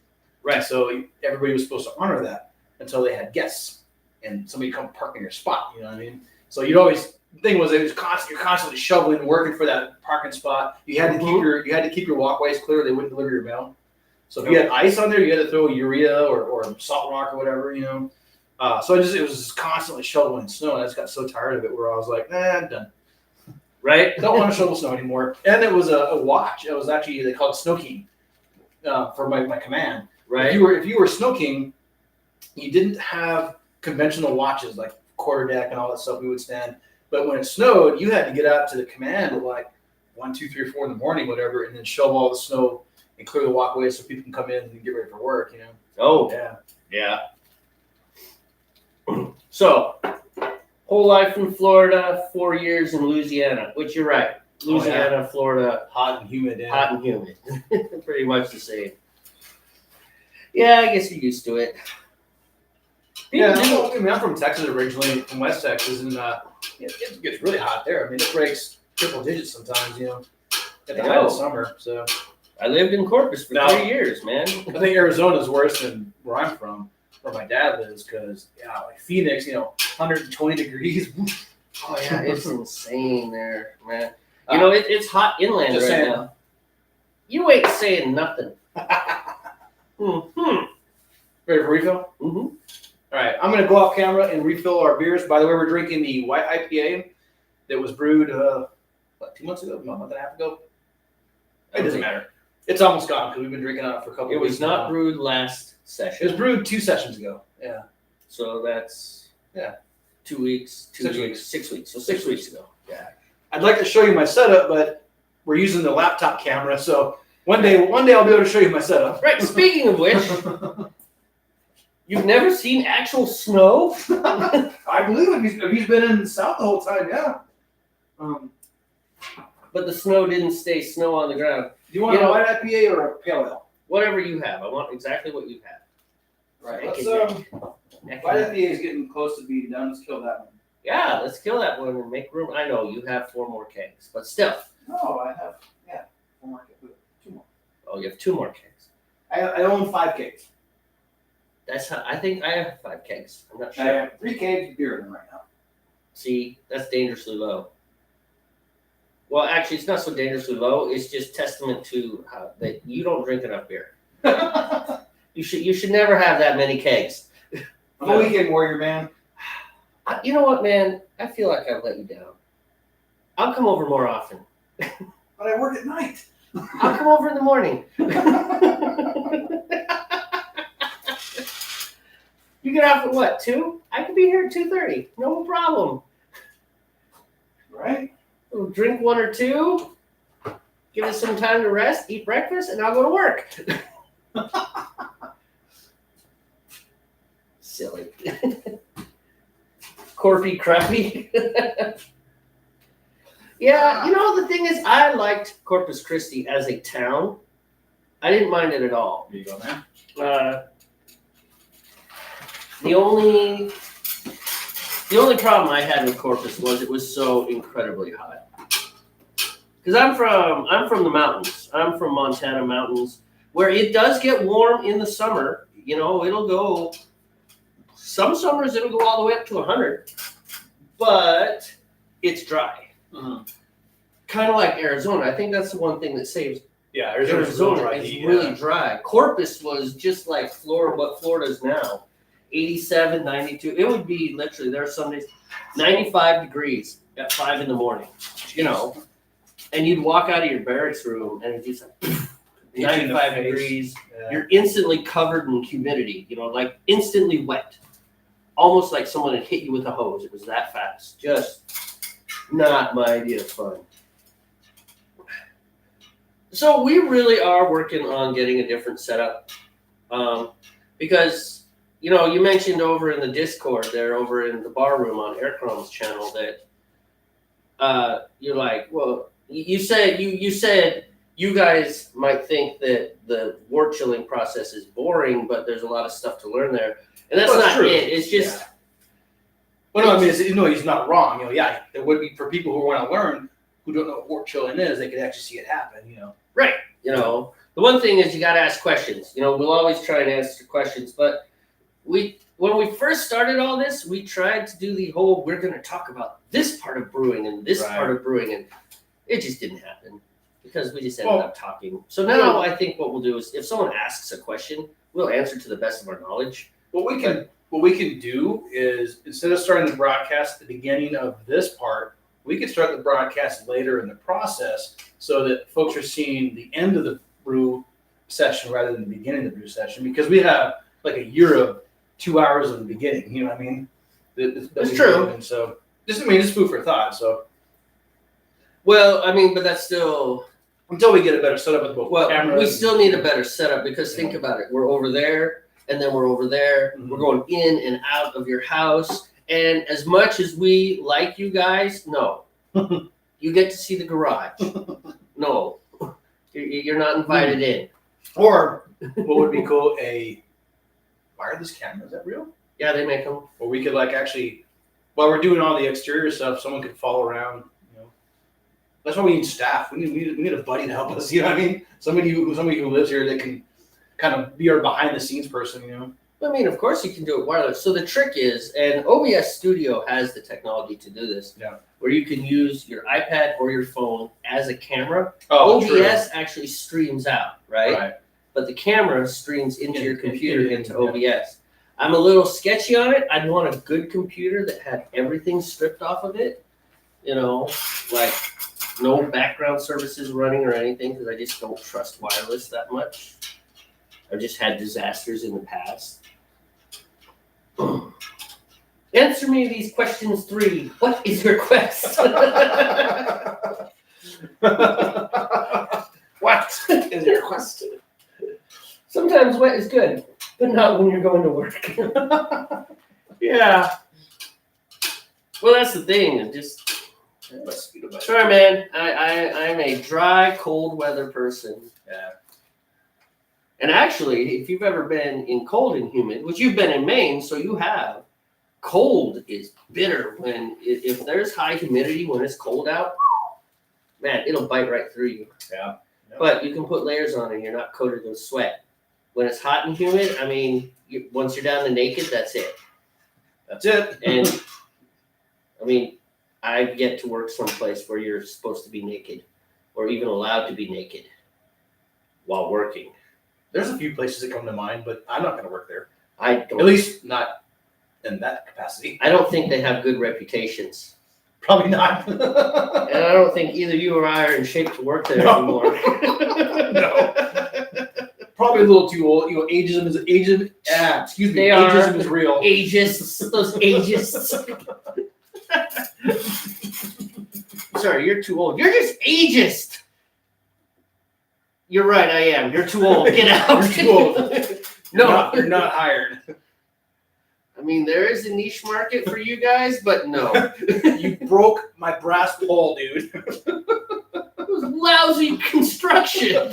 Right. So everybody was supposed to honor that until they had guests and somebody come park in your spot. You know what I mean? So you'd always the thing was you're constantly shoveling and working for that parking spot. You had to keep your walkways clear. They wouldn't deliver your mail. So if you had ice on there, you had to throw urea or salt rock or whatever, you know. So it was just constantly shoveling snow, and I just got so tired of it where I was like, I'm done. Right? Don't want to shovel snow anymore. And it was a watch. It was actually, they call it Snow King for my command. Right. If you were Snow King, you didn't have conventional watches like quarterdeck and all that stuff we would stand. But when it snowed, you had to get out to the command at like 1, 2, 3, or 4 in the morning, whatever, and then shovel all the snow and clear the walkways so people can come in and get ready for work, you know. Oh, yeah. So, whole life in Florida, 4 years in Louisiana, which you're right. Louisiana, Florida, hot and humid. Yeah. hot and humid. Pretty much the same. Yeah, I guess you're used to it. I'm from Texas originally, from West Texas, and it gets really hot there. I mean, it breaks triple digits sometimes, you know, at the height of summer. So I lived in Corpus for 3 years, man. I think Arizona is worse than where I'm from, where my dad lives, because like Phoenix, 120 degrees. Oh yeah, it's insane there, man. It's hot inland just right saying. now. You ain't saying nothing. Ready for refill? Mm-hmm. All right, I'm going to go off camera and refill our beers. By the way, we're drinking the white IPA that was brewed, 2 months ago? No, a month and a half ago? It doesn't matter. It's almost gone because we've been drinking it for a couple of weeks. It was not brewed last session. It was brewed 2 sessions ago. Yeah. So that's 2 weeks. 6 weeks. 6 weeks. So 6 weeks ago. Yeah. I'd like to show you my setup, but we're using the laptop camera, so one day I'll be able to show you my setup. Right. Speaking of which, you've never seen actual snow? I believe if he's been in the south the whole time, yeah. But the snow didn't stay snow on the ground. Do you want a white IPA or a pale ale? Whatever you have. I want exactly what you have. Right. White IPA is getting close to being done. Let's kill that one. Yeah, let's kill that one and make room. I know you have 4 more kegs, but still. No, I have 4 more kegs. 2 more. Oh, you have 2 more kegs. I own 5 kegs. That's how I think I have 5 kegs. I'm not sure. I have 3 kegs of beer in them right now. See, that's dangerously low. Well, actually, it's not so dangerously low. It's just testament to how that you don't drink enough beer. You should never have that many kegs. I'm a weekend warrior, man. You know what, man? I feel like I've let you down. I'll come over more often. But I work at night. I'll come over in the morning. You get off at what, 2? I could be here at 2:30. No problem. Right? We'll drink 1 or 2. Give us some time to rest, eat breakfast, and I'll go to work. Silly. Corpy crappy. Yeah, the thing is, I liked Corpus Christi as a town. I didn't mind it at all. There you go, man. The only problem I had with Corpus was it was so incredibly hot. Because I'm from the mountains. I'm from Montana mountains, where it does get warm in the summer. It'll go. Some summers it'll go all the way up to 100, but it's dry. Mm-hmm. Kind of like Arizona. I think that's the one thing that saves. Yeah, Arizona is really dry. Corpus was just like Florida, what Florida's now. 87, 92. It would be literally, there are some days, 95 degrees at 5 in the morning, and you'd walk out of your barracks room and it's just like 95 degrees. Yeah. You're instantly covered in humidity, like instantly wet. Almost like someone had hit you with a hose. It was that fast. Just not my idea of fun. So we really are working on getting a different setup because you mentioned over in the Discord there, over in the bar room on Airchrome's channel that you're like, well, you said you guys might think that the wort chilling process is boring, but there's a lot of stuff to learn there, and that's not true. it. It's just. Yeah. Well, no, I mean, he's not wrong. There would be for people who want to learn who don't know what wort chilling is, they could actually see it happen. Right. The one thing is you got to ask questions. We'll always try and answer questions, but when we first started all this, we tried to do the whole we're going to talk about this part of brewing and this part of brewing, and it just didn't happen because we just ended up talking. So now I think what we'll do is if someone asks a question, we'll answer to the best of our knowledge. What we can do is instead of starting the broadcast at the beginning of this part, we can start the broadcast later in the process so that folks are seeing the end of the brew session rather than the beginning of the brew session, because we have like a year of 2 hours of the beginning. You know what I mean? That's true. And so just food for thought. So but that's still until we get a better setup with both cameras. We still need a better setup because think about it. We're over there. And then we're over there. Mm-hmm. We're going in and out of your house. And as much as we like you guys, no. You get to see the garage. No. You're not invited in. Or what would be cool, a wireless camera. Is that real? Yeah, they make them. Or we could actually, while we're doing all the exterior stuff, someone could follow around. That's why we need staff. We need a buddy to help us. You know what I mean? Somebody who lives here that can kind of be our behind the scenes person, of course you can do it wireless. So the trick is, and OBS Studio has the technology to do this, where you can use your iPad or your phone as a camera. OBS actually streams out, right? But the camera streams into your computer into OBS. I'm a little sketchy on it. I'd want a good computer that had everything stripped off of it, like no background services running or anything, because I just don't trust wireless that much. I've just had disasters in the past. Answer me these questions 3. What is your quest? What is your quest? Sometimes wet is good, but not when you're going to work. Yeah. Well, that's the thing. Sorry, man. I'm a dry, cold weather person. Yeah. And actually, if you've ever been in cold and humid, which you've been in Maine, so you have, cold is bitter. If there's high humidity when it's cold out, man, it'll bite right through you. Yeah. But you can put layers on and you're not coated in sweat. When it's hot and humid, once you're down to naked, that's it. That's it. And I get to work someplace where you're supposed to be naked or even allowed to be naked while working. There's a few places that come to mind, but I'm not going to work there. I don't. At least not in that capacity. I don't think they have good reputations. Probably not. And I don't think either you or I are in shape to work there anymore. No. Probably a little too old. Ageism is ageism. Excuse me. Ageism is real. Ageists. Those ageists. Sorry, you're too old. You're just ageist. You're right, I am. You're too old. Get out. You're too old. You're not hired. There is a niche market for you guys, but no. You broke my brass pole, dude. It was lousy construction.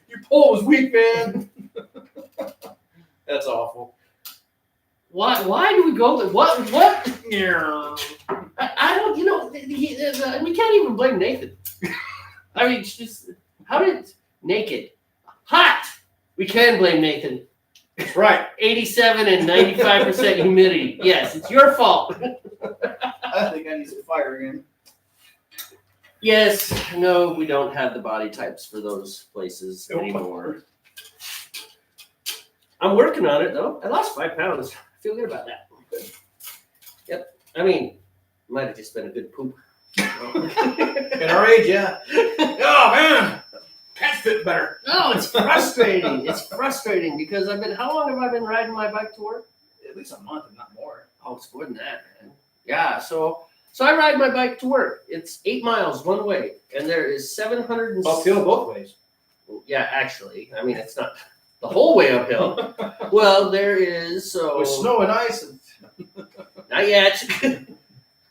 Your pole was weak, man. That's awful. Why do we go there? What? I don't, we can't even blame Nathan. It's just, how did naked? Hot! We can blame Nathan. That's right. 87 and 95% humidity. Yes, it's your fault. I think I need some fire again. Yes, no, we don't have the body types for those places anymore. I'm working on it, though. I lost 5 pounds. I feel good about that. Yep. Might have just been a good poop. At our age, yeah. Oh, man. Pants fit better. No, it's frustrating. It's frustrating because how long have I been riding my bike to work? At least a month, if not more. Oh, it's more than that, man. Yeah, so I ride my bike to work. It's 8 miles one way, and there is 700. Uphill both ways. Yeah, actually. It's not. the whole way uphill. Well, there is so With snow and ice. not yet,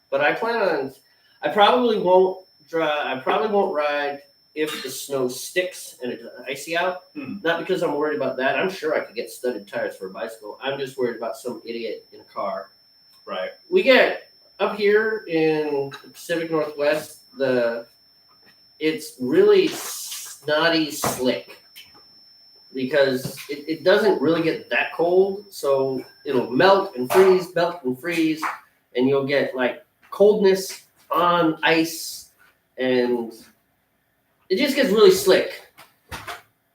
but I plan on. I probably won't drive. I probably won't ride if the snow sticks and it's icy out. Not because I'm worried about that. I'm sure I could get studded tires for a bicycle. I'm just worried about some idiot in a car. Right. We get up here in the Pacific Northwest. It's really snotty slick because it doesn't really get that cold, so it'll melt and freeze, and you'll get like coldness on ice, and it just gets really slick.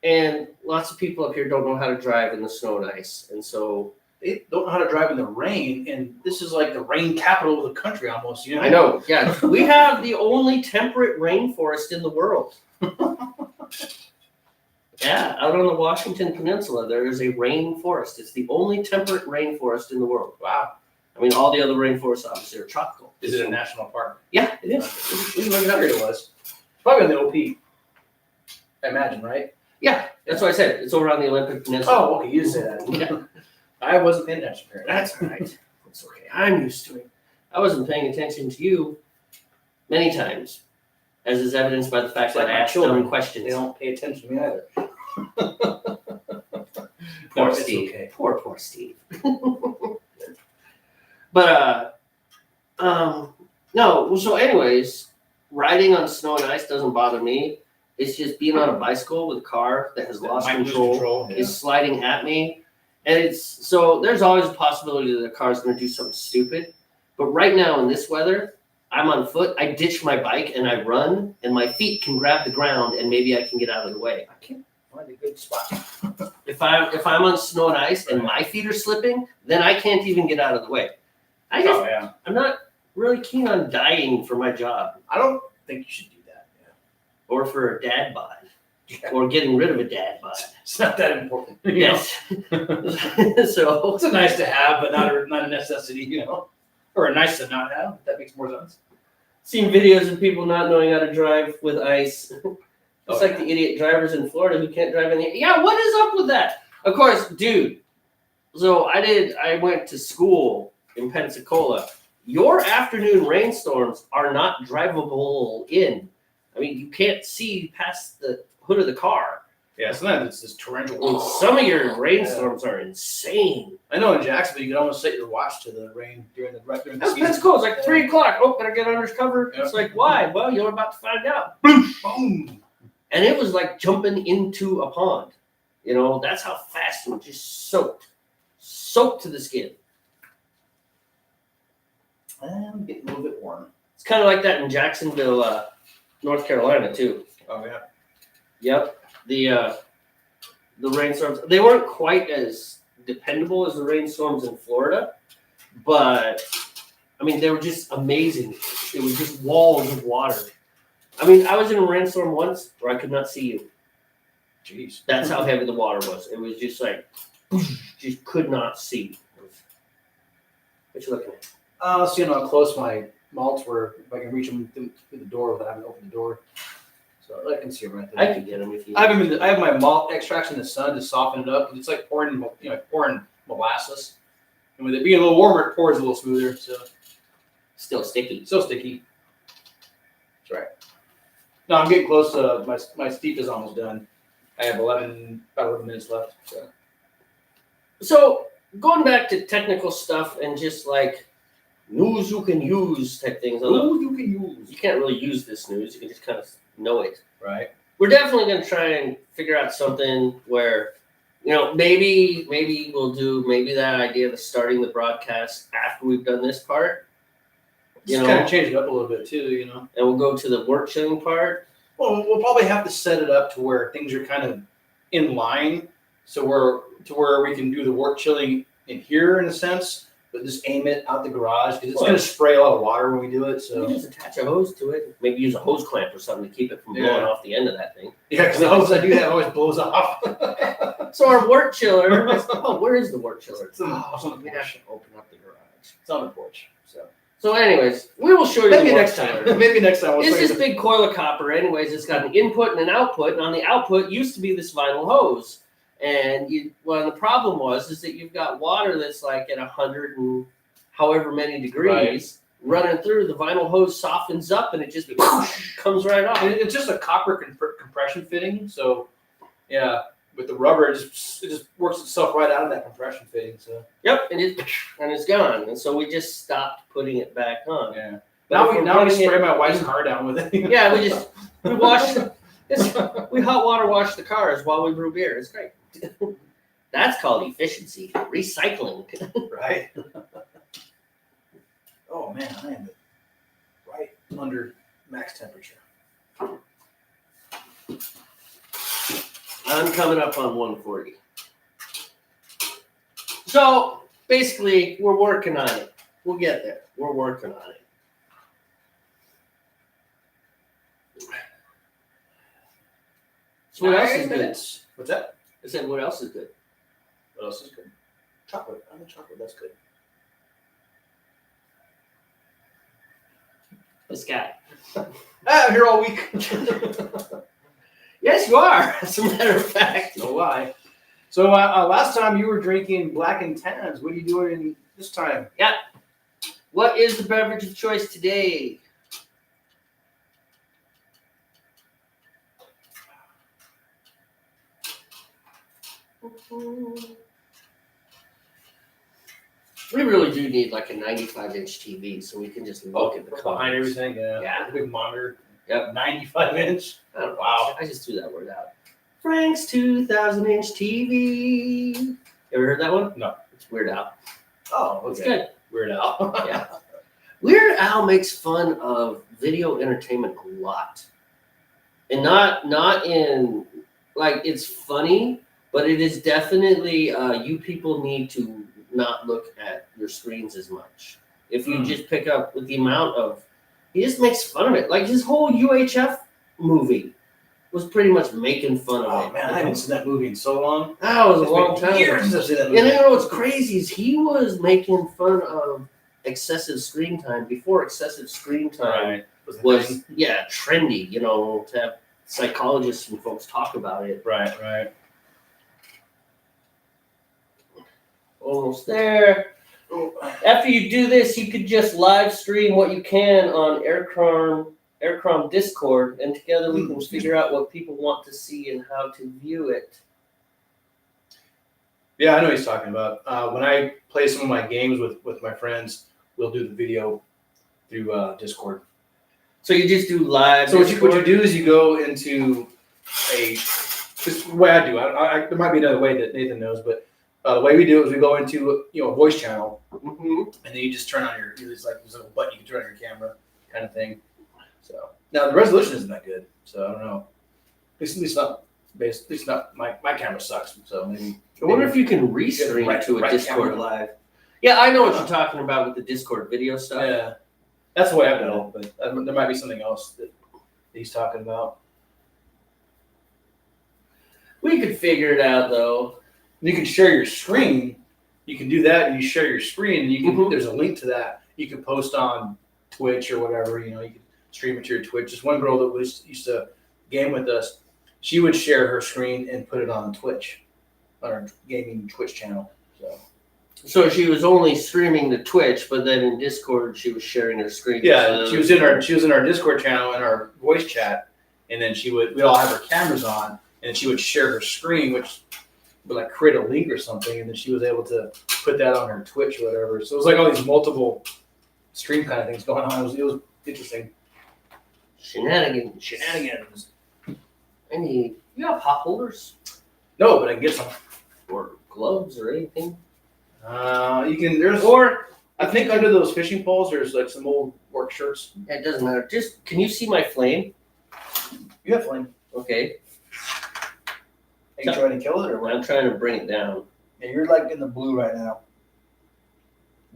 And lots of people up here don't know how to drive in the snow and ice, and so They don't know how to drive in the rain, and this is like the rain capital of the country almost. You know. I know. Yeah, we have the only temperate rainforest in the world. Yeah, out on the Washington Peninsula, there is a rainforest. It's the only temperate rainforest in the world. Wow. I mean, all the other rainforests obviously are tropical. Is it a national park? Yeah, it is. We looked it up. It was probably on the OP. I imagine, right? Yeah, that's what I said. It's over on the Olympic Peninsula. Oh, okay. You say that. Yeah. I wasn't paying attention. That's all right. It's okay. I'm used to it. I wasn't paying attention to you many times, as is evidenced by the fact It's that like I my asked children. dumb questions. They don't pay attention to me either. Poor No, it's Steve. okay. Poor Steve. But no. So, anyways, riding on snow and ice doesn't bother me. It's just being on a bicycle with a car that has lost Might lose control, yeah. is sliding at me, and it's so there's always a possibility that the car's going to do something stupid. But right now in this weather, I'm on foot. I ditch my bike and I run, and my feet can grab the ground, and maybe I can get out of the way. I can't find a good spot. If I'm on snow and ice and my feet are slipping, then I can't even get out of the way. Oh yeah. I'm not really keen on dying for my job I don't think you should do that. Yeah. or for a dad bod or getting rid of a dad bod. It's not that important. you know? Yes. So It's a nice to have, but not a necessity, you know, or a nice to not have. If that makes more sense. seen videos of people not knowing how to drive with ice. It's Oh, like the idiot drivers in Florida who can't drive any. Yeah, what is up with that? Of course, dude. So I went to school in Pensacola. Your afternoon rainstorms are not drivable in. I mean, you can't see past the hood of the car. Yeah, sometimes it's this torrential. And some of your rainstorms are insane. I know in Jacksonville you can almost set your watch to the rain during the season. That's Pensacola. It's like 3 o'clock. Oh, better get under cover. Yeah. It's like, why? Well, you're about to find out. Boom. And it was like jumping into a pond. You know, that's how fast it was just soaked to the skin. I'm getting a little bit warm. It's kind of like that in Jacksonville, North Carolina, too. Oh yeah. Yep. The rainstorms, they weren't quite as dependable as the rainstorms in Florida, but I mean, they were just amazing. It was just walls of water. I mean, I was in a rainstorm once where I could not see you. Jeez. That's how heavy the water was. It was just like, just could not see. What you looking at? Seeing how close my malts were, if I can reach them through the door without having to open the door. So I can see them right there. I could get them if you. I have my malt extracts in the sun to soften it up. It's like pouring molasses. And with it being a little warmer, it pours a little smoother. So Still sticky. still sticky. That's right. No, I'm getting close to my steep is almost done. I have about 11 minutes left. So going back to technical stuff and just like news you can use type things. Although you can use. you can't really use this news. You can just kind of know it. Right. We're definitely going to try and figure out something where, maybe we'll do that idea of starting the broadcast after we've done this part. Just kind of change it up a little bit too, And we'll go to the wort chilling part. Well, we'll probably have to set it up to where things are kind of in line, so where we can do the wort chilling in here in a sense, but just aim it out the garage because it's going to spray a lot of water when we do it. So You just attach a hose to it. Maybe use a hose clamp or something to keep it from blowing Yeah. off the end of that thing. yeah, because the hose I do have always blows off. So our wort chiller. Where is the wort chiller? It's on the We'd have to open up the garage. It's on the porch. So, anyways, we will show you Maybe the wort next chiller. time. Maybe next time. It's this big coil of copper. Anyways, it's got an input and an output, and on the output used to be this vinyl hose. And the problem is that you've got water that's like at 100 and however many degrees running through. The vinyl hose softens up and it just comes right off. And it's just a copper compression fitting, so yeah, with the rubber, it just works itself right out of that compression fitting. So Yep, and it's gone. And so we just stopped putting it back on. yeah. But Now we spray my wife's car down with it. Yeah, we hot water wash the cars while we brew beer. It's great. That's called efficiency, recycling. Right. Oh man, I am right under max temperature. I'm coming up on 140. So basically, we're working on it. We'll get there. We're working on it. So what else is good? What's that? I said, what else is good? What else is good? Chocolate. I mean, chocolate. That's good. This guy. I'm here all week. Yes, you are. As a matter of fact. No lie. So last time you were drinking black and tans. What are you doing this time? Yeah. What is the beverage of choice today? We really do need like a 95-inch TV so we can just look at the behind comments. everything. Yeah. The big monitor. Yep. 95-inch. Wow. I just threw that word out. Frank's 2,000-inch TV. You ever heard that one? No. It's Weird Al. Oh, okay. It's good. Weird Al. Yeah. Weird Al makes fun of video entertainment a lot. And not in, like, it's funny, but it is definitely, you people need to not look at your screens as much. If you just pick up with the amount of, he just makes fun of it. Like his whole UHF movie was pretty much making fun of it. Oh man, I haven't seen that movie in so long. That was a long time. Years since I've seen that And movie. you know what's crazy is he was making fun of excessive screen time before excessive screen time was trendy, you know, to have psychologists and folks talk about it. Right. Almost there. After you do this, you could just live stream what you can on Aircrom Discord, and together we can figure out what people want to see and how to view it. Yeah, I know what he's talking about. When I play some of my games with my friends, we'll do the video through Discord. So you just do live. So what you do is you go into this way I do. There might be another way that Nathan knows, but the way we do it is we go into a voice channel, and then you just turn on there's a little button you can turn on your camera, kind of thing. So now the resolution isn't that good, so I don't know. At least not my camera sucks. So maybe. I wonder if you can restream to a Discord camera. live. Yeah, I know what you're talking about with the Discord video stuff. Yeah, that's the way I've done it, but there might be something else that he's talking about. We could figure it out though. You can share your screen. You can do that, and you share your screen, and you can. There's a link to that. You can post on Twitch or whatever. You can stream it to your Twitch. Just one girl that used to game with us. She would share her screen and put it on Twitch, on our gaming Twitch channel. So she was only streaming to Twitch, but then in Discord she was sharing her screen. Yeah, she was in our Discord channel and our voice chat, and then we'd all have our cameras on, and she would share her screen, which would like create a link or something, and then she was able to put that on her Twitch or whatever. So it was like all these multiple stream kind of things going on. It was interesting. Shenanigans. You have hot holders? No, but I can get some. Or gloves or anything? You can. I think under those fishing poles, there's like some old work shirts. It doesn't matter. Just, can you see my flame? You have flame. Okay. Are you trying to kill it or what? I'm trying to bring it down. Yeah, you're like in the blue right now.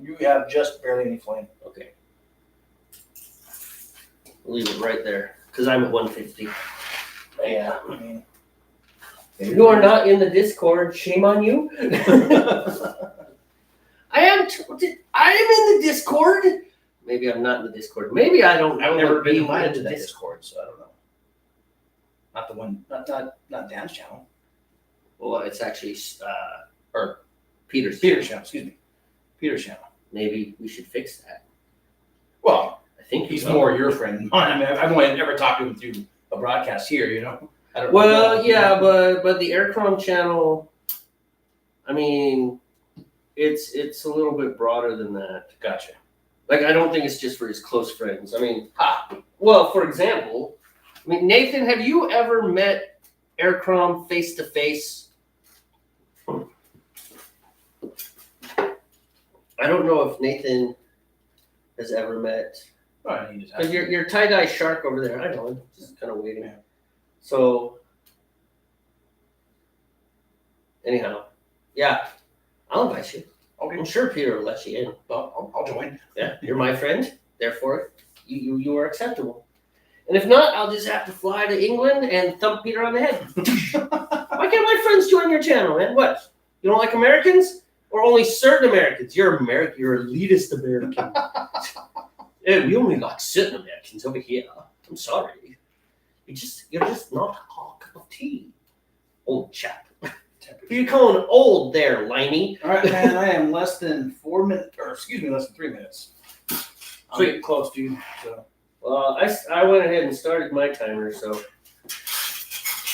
You have just barely any flame. Okay. I'll leave it right there because I'm at 150. Yeah. I mean, you are not in the Discord. Shame on you. I am in the Discord. Maybe I'm not in the Discord. Maybe I don't. I've never been in invited to the that Discord, so I don't know. Not the one. Not Dan's channel. Well, it's actually Or Peter's. Peter's channel, excuse me. Peter's channel. Maybe we should fix that. Well, I think he's more your friend than mine. I mean, I've only ever talked to him through a broadcast here, you know. I don't Well, know. yeah, but the Aircom channel, I mean, it's a little bit broader than that. Gotcha. Like, I don't think it's just for his close friends. I mean, well, for example, I mean, Nathan, have you ever met Aircom face to face? I don't know if Nathan has ever met. Oh, he just has Because your tie-dye shark over there, I know, I'm just kind of waiting. Yeah. So, anyhow, yeah, I'll invite you. Okay. I'm sure Peter will let you in. Well, I'll join. Yeah, you're my friend, therefore you are acceptable. And if not, I'll just have to fly to England and thump Peter on the head. Why can't my friends join your channel, man? What? You don't like Americans? Or only certain Americans? You're American. You're elitist American. Hey, we only like certain Americans over here. I'm sorry. You're just not our cup of tea, old chap. You're calling old there, Limey. All right, man. I am less than 4 minutes, or excuse me, less than 3 minutes. I'm getting close, dude. So. Well, I went ahead and started my timer, so.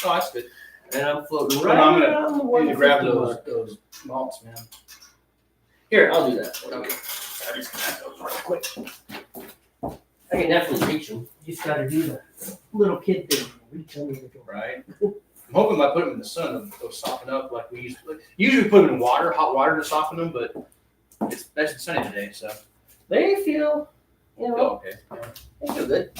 Oh, that's good. And I'm floating Well, right I'm around the I need to grab 150 mark. those malts, man. Here, I'll do that for you. Okay. I just got those real quick. I can definitely reach them. You just gotta do the little kid thing. Reach under the door. Right. I'm hoping by putting them in the sun, they'll soften up like we usually put them in water, hot water to soften them, but it's nice and sunny today, so. They feel, you know, Oh, okay. they feel good.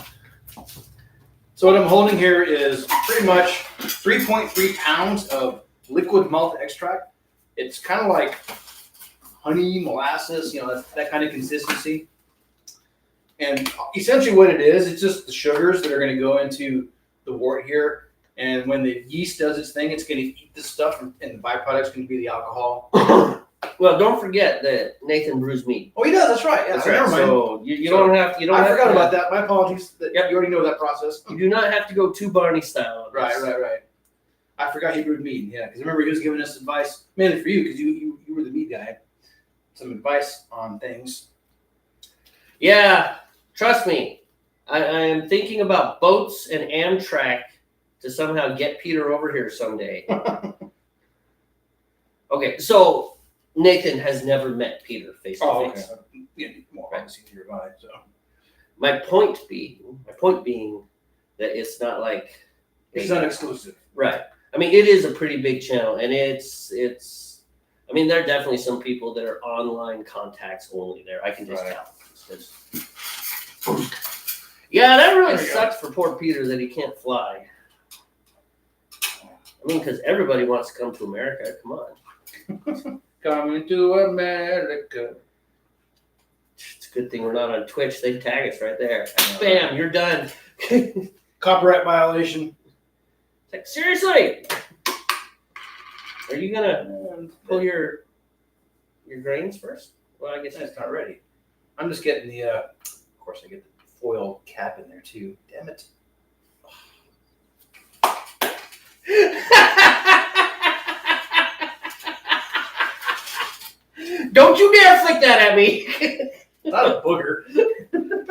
So what I'm holding here is pretty much 3.3 pounds of liquid malt extract. It's kind of like honey, molasses, that kind of consistency. And essentially what it is, it's just the sugars that are going to go into the wort here. And when the yeast does its thing, it's going to eat the stuff, and the byproduct's going to be the alcohol. Well, don't forget that Nathan brews meat. Oh, he does. That's right. Yeah, That's never right. mind. So you don't have you don't. I have forgot to, about that. My apologies. Yep. You already know that process. You do not have to go too Barney style. on this. Right. I forgot he brewed mead. Yeah, because remember he was giving us advice mainly for you because you were the mead guy. Some advice on things. Yeah, trust me. I am thinking about boats and Amtrak to somehow get Peter over here someday. Okay, so Nathan has never met Peter face to face. Yeah, more obviously to your vibe. So My point being that it's not like it's not exclusive. right. I mean, it is a pretty big channel, and it's. I mean, there are definitely some people that are online contacts only. There, I can just Right. tell. Yeah, that really There we go. sucks for poor Peter that he can't fly. I mean, because everybody wants to come to America. Come on. Coming to America. It's a good thing we're not on Twitch. They tag us right there. Bam, you're done. Copyright violation. Like, seriously? Are you gonna pull your grains first? Well, I guess It's not ready. I'm just getting the. Of course, I get the foil cap in there too. Damn it. Don't you dare flick that at me. Not a booger.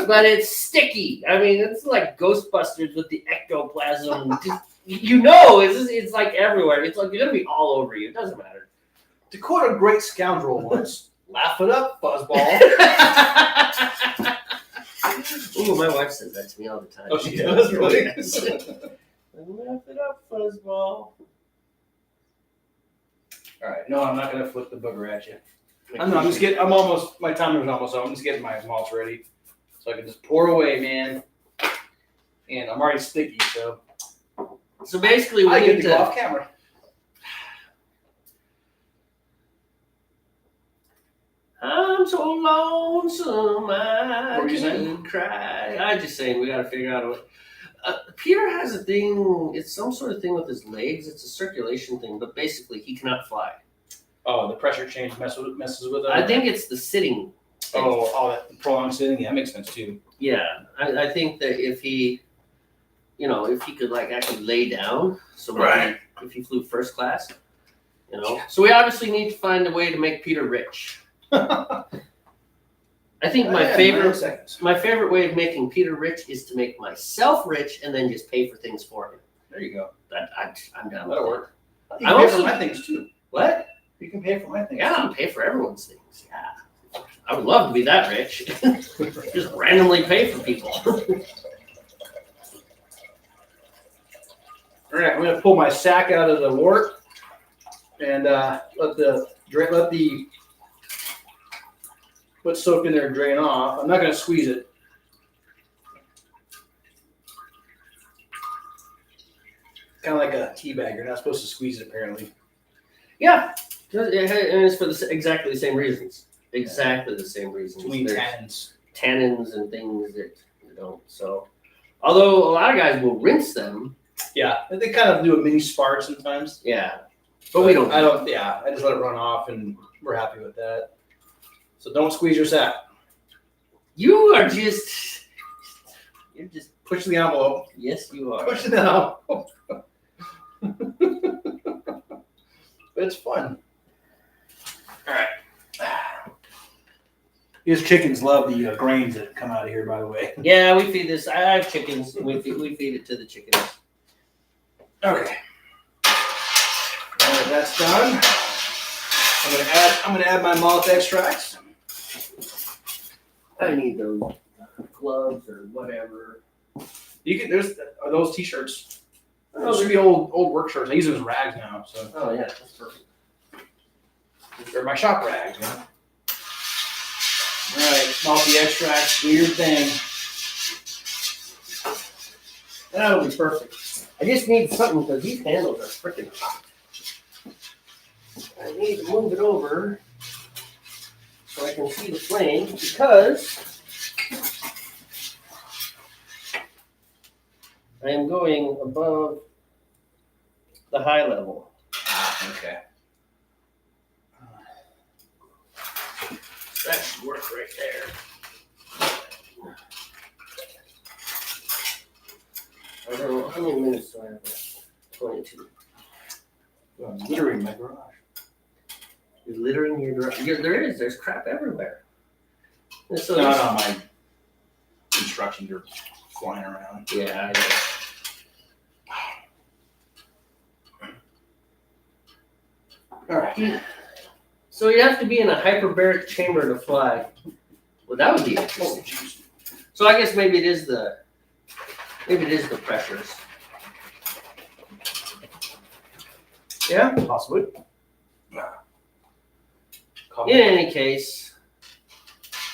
But it's sticky. I mean, it's like Ghostbusters with the ectoplasm. It's like everywhere. It's like you're gonna be all over you. It doesn't matter. To quote a great scoundrel once, laugh it up, fuzzball. Ooh, my wife says that to me all the time. Oh, she does? Really? Yes. Laugh it up, fuzzball. All right. No, I'm not going to flip the booger at you. I'm just getting, my timer's almost up. I'm just getting my malts ready. So I can just pour away, man. And I'm already sticky, so So basically, we I get need to go off camera. I'm so lonesome, I What were you saying? can cry. I'm just saying, we got to figure out a way. Peter has a thing. It's some sort of thing with his legs. It's a circulation thing, but basically, he cannot fly. Oh, the pressure change messes with it? I think it's the sitting. Oh, that prolonged sitting? Yeah, that makes sense too. Yeah, I think that if he could like actually lay down, so maybe Right. if he flew first class, You know, so we obviously need to find a way to make Peter rich. I think my favorite way of making Peter rich is to make myself rich and then just pay for things for him. There you go. I'm down. That'll with work. You I can pay also- for my things too. What? You can pay for my things. Yeah, I'll pay for everyone's things. Yeah, I would love to be that rich. Just randomly pay for people. All right, I'm gonna pull my sack out of the wort and let the what's soaked in there drain off. I'm not gonna squeeze it. Kind of like a tea bag. You're not supposed to squeeze it, apparently. Yeah, and it's for exactly the same reasons. Exactly the same reasons. Between There's tannins. tannins and things that you don't. So, although a lot of guys will rinse them. Yeah, they kind of do a mini spark sometimes. Yeah, but we don't. I don't. Yeah, I just let it run off, and we're happy with that. So don't squeeze your sack. You're just Push the envelope. Yes, you are. Push the envelope. It's fun. All right. These chickens love the grains that come out of here, by the way. Yeah, we feed this. I have chickens. We feed it to the chickens. Okay. Now that that's done, I'm gonna add my malt extracts. I need those gloves or whatever. You can. Are those t-shirts? Those should be old work shirts. I use them as rags now. So Oh yeah, that's perfect. they're my shop rags. You know? All right, malty extracts. Do your thing. That'll be perfect. I just need something because these handles are freaking hot. I need to move it over so I can see the flame because I am going above the high level. Okay. That should work right there. I don't know how many minutes do I have left? 22. I'm littering my garage. You're littering your garage. There's crap everywhere. And so No, my instructions are flying around. Yeah, I know. All right. So you have to be in a hyperbaric chamber to fly. Well, that would be Oh, interesting. jeez. So I guess maybe it is the pressures. Yeah, possibly. In any case,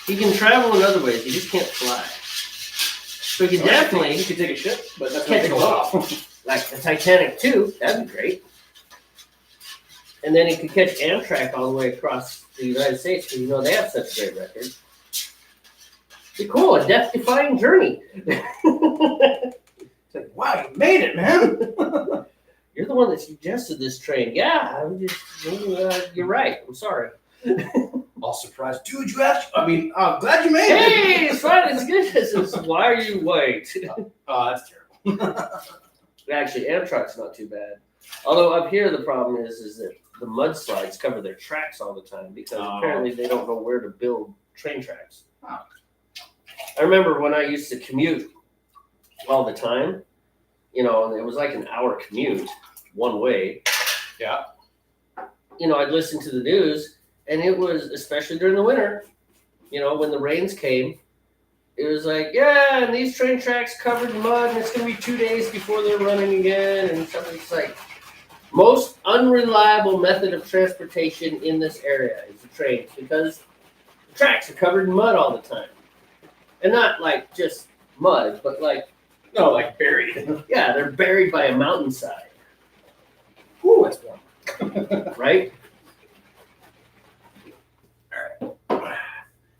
he can travel in other ways. He just can't fly. So he can definitely You could take a ship, but that's catch gonna a take a boat, while. like the Titanic too. That'd be great. And then he could catch Amtrak all the way across the United States because you know they have such a great record. Be cool, a death-defying journey. It's like, wow, you made it, man. You're the one that suggested this train. Yeah, you're right. I'm sorry. All surprised, dude. I'm glad you made it. Hey, it's fine. It's good. It's why are you white? Oh, that's terrible. Actually, Amtrak's not too bad. Although up here the problem is that the mudslides cover their tracks all the time because apparently they don't know where to build train tracks. Oh. I remember when I used to commute all the time, you know, and it was like an hour commute one way. Yeah. You know, I'd listen to the news and it was, especially during the winter, you know, when the rains came, it was like, yeah, and these train tracks covered in mud and it's going to be 2 days before they're running again. And somebody's like, most unreliable method of transportation in this area is the trains because the tracks are covered in mud all the time. And not like just mud, but like, No, like buried. yeah, they're buried by a mountainside, Ooh, that's warm. right?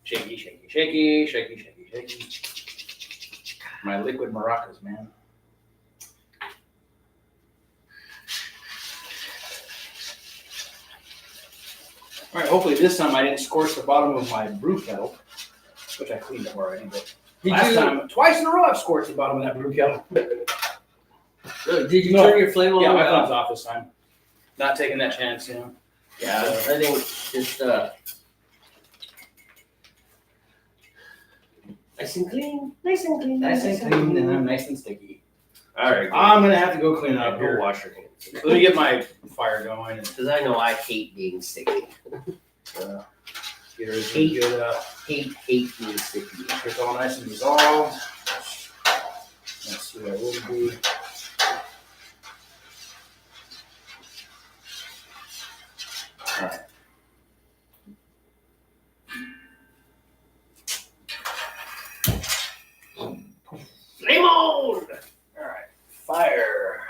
Shaky, shaky, shaky, shaky, shaky, shaky. My liquid maracas, man. All right, hopefully this time I didn't scorch the bottom of my brew kettle, which I cleaned up already, but twice in a row I've scorched the bottom of that brew kettle. Did you turn your flame all Yeah, the my way thumb's off? off this time. not taking that chance, Yeah, I think just nice and clean, nice and clean, and I'm nice and sticky. All right, I'm gonna have to go clean up go here. wash your hands. Let me get my fire going. Because I know I hate being sticky. Get everything good. Hate being sticky. It's all nice and dissolved. Let's see what I will do. Alright. Flame on! Alright. Fire.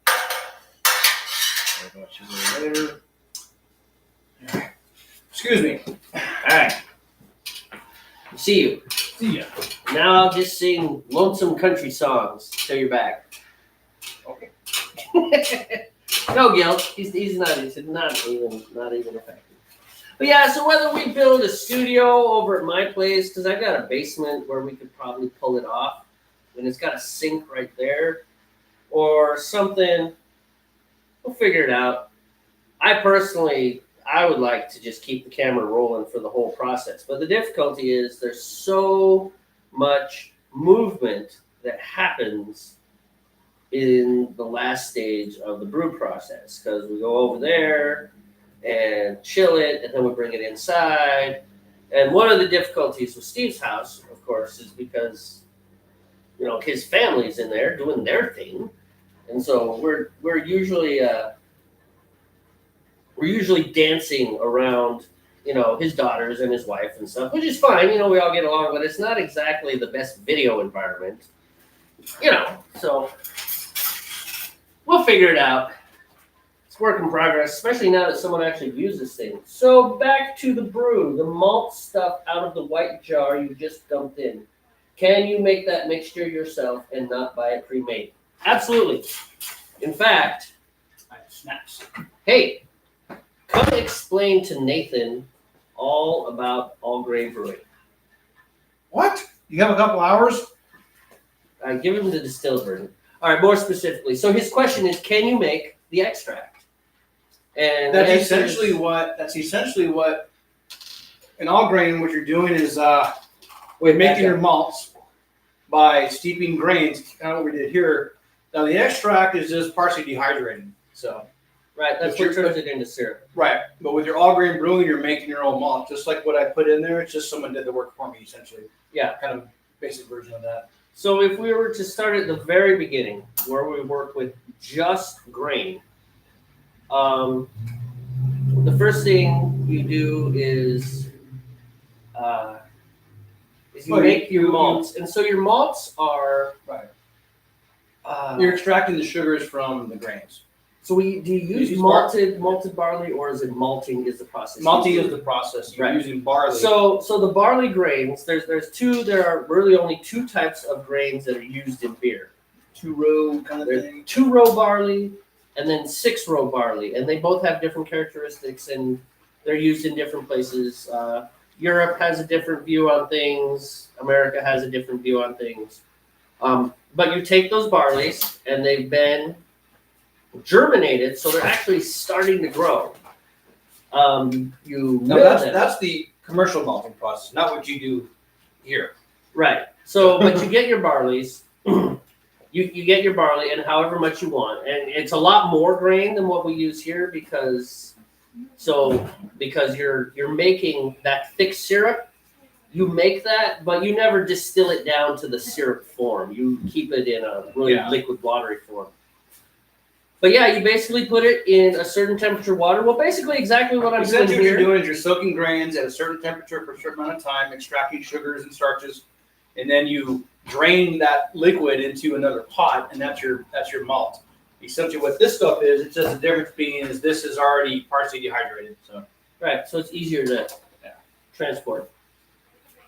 I'll watch you later. Alright. Excuse me. Alright. See you. See ya. Now I'll just sing lonesome country songs till you're back. Okay. No guilt. He's not even affected. But yeah, so whether we build a studio over at my place, because I got a basement where we could probably pull it off, and it's got a sink right there, or something, we'll figure it out. I would like to just keep the camera rolling for the whole process. But the difficulty is there's so much movement that happens in the last stage of the brew process, because we go over there and chill it, and then we bring it inside. And one of the difficulties with Steve's house, of course, is because his family's in there doing their thing, and so we're usually dancing around his daughters and his wife and stuff, which is fine. We all get along, but it's not exactly the best video environment. So we'll figure it out. It's work in progress, especially now that someone actually views this thing. So back to the brew, the malt stuff out of the white jar you just dumped in. Can you make that mixture yourself and not buy it pre-made? Absolutely. In fact, I have snaps. hey, come explain to Nathan all about all grain brewing. What? You have a couple hours? Give him the distilled version. All right, more specifically. So his question is, can you make the extract? And That's essentially what in all grain, what you're doing is making your malts by steeping grains, kind of what we did here. Now the extract is just partially dehydrated. So right, that's what turns it into syrup. right. But with your all grain brewing, you're making your own malt. Just like what I put in there, it's just someone did the work for me, essentially. Yeah. Kind of basic version of that. So if we were to start at the very beginning, where we work with just grain, the first thing you do is you make your malts, and so your malts are right. You're extracting the sugars from the grains. So do you use malted barley, or is it malting is the process? Malting is the process. You're using barley. So the barley grains, there are really only two types of grains that are used in beer. Two-row kind of thing. 2-row barley and then 6-row barley, and they both have different characteristics, and they're used in different places. Europe has a different view on things. America has a different view on things. But you take those barleys, and they've been germinated, so they're actually starting to grow. That's the commercial malting process, not what you do here. Right. So, but you get your barleys. You get your barley and however much you want, and it's a lot more grain than what we use here because you're making that thick syrup. You make that, but you never distill it down to the syrup form. You keep it in a really liquid, watery form. But yeah, you basically put it in a certain temperature water. Well, basically exactly what I'm doing here. What you're doing is you're soaking grains at a certain temperature for a certain amount of time, extracting sugars and starches, and then you drain that liquid into another pot, and that's your malt. Essentially, what this stuff is, it's just the difference being is this is already partially dehydrated. So right, so it's easier to transport.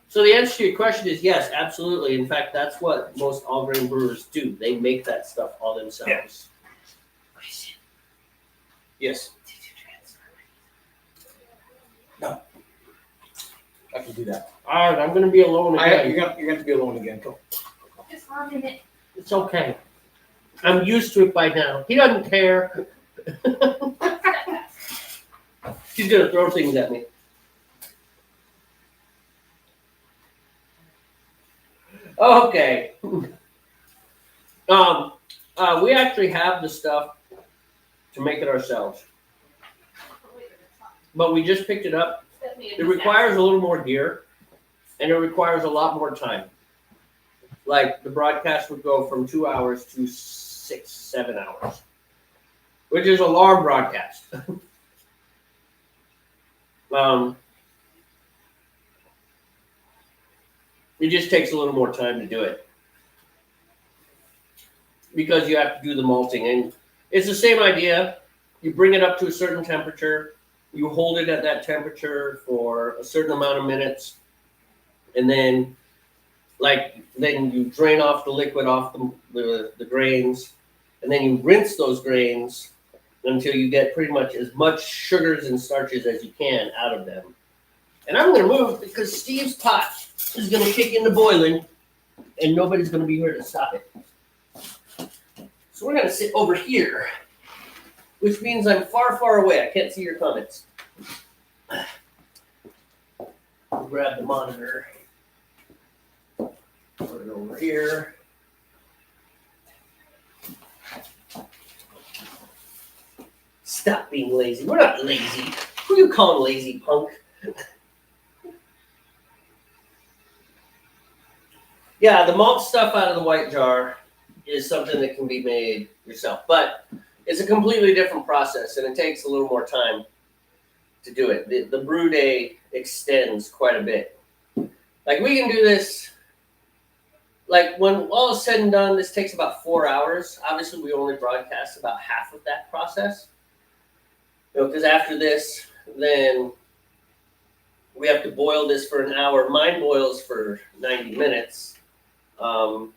So the answer to your question is yes, absolutely. In fact, that's what most all grain brewers do. They make that stuff all themselves. Yeah. Yes. Did you transfer? No. I can do that. All right, I'm going to be alone again. You're going to be alone again. Go. Just 1 minute. It's okay. I'm used to it by now. He doesn't care. He's gonna throw things at me. Okay. We actually have the stuff to make it ourselves, but we just picked it up. It requires a little more gear, and it requires a lot more time. Like the broadcast would go from 2 hours to 6-7 hours, which is a long broadcast. It just takes a little more time to do it because you have to do the malting, and it's the same idea. You bring it up to a certain temperature, you hold it at that temperature for a certain amount of minutes, and then you drain off the liquid off the grains, and then you rinse those grains until you get pretty much as much sugars and starches as you can out of them. And I'm going to move because Steve's pot is going to kick into boiling, and nobody's going to be here to stop it. So we're going to sit over here, which means I'm far, far away. I can't see your comments. I'll grab the monitor. Put it over here. Stop being lazy. We're not lazy. Who you calling lazy, punk? Yeah, the malt stuff out of the white jar is something that can be made yourself, but it's a completely different process, and it takes a little more time to do it. The brew day extends quite a bit. Like, we can do this, like, when all is said and done, this takes about 4 hours. Obviously, we only broadcast about half of that process. Because after this, then we have to boil this for an hour. Mine boils for 90 minutes. But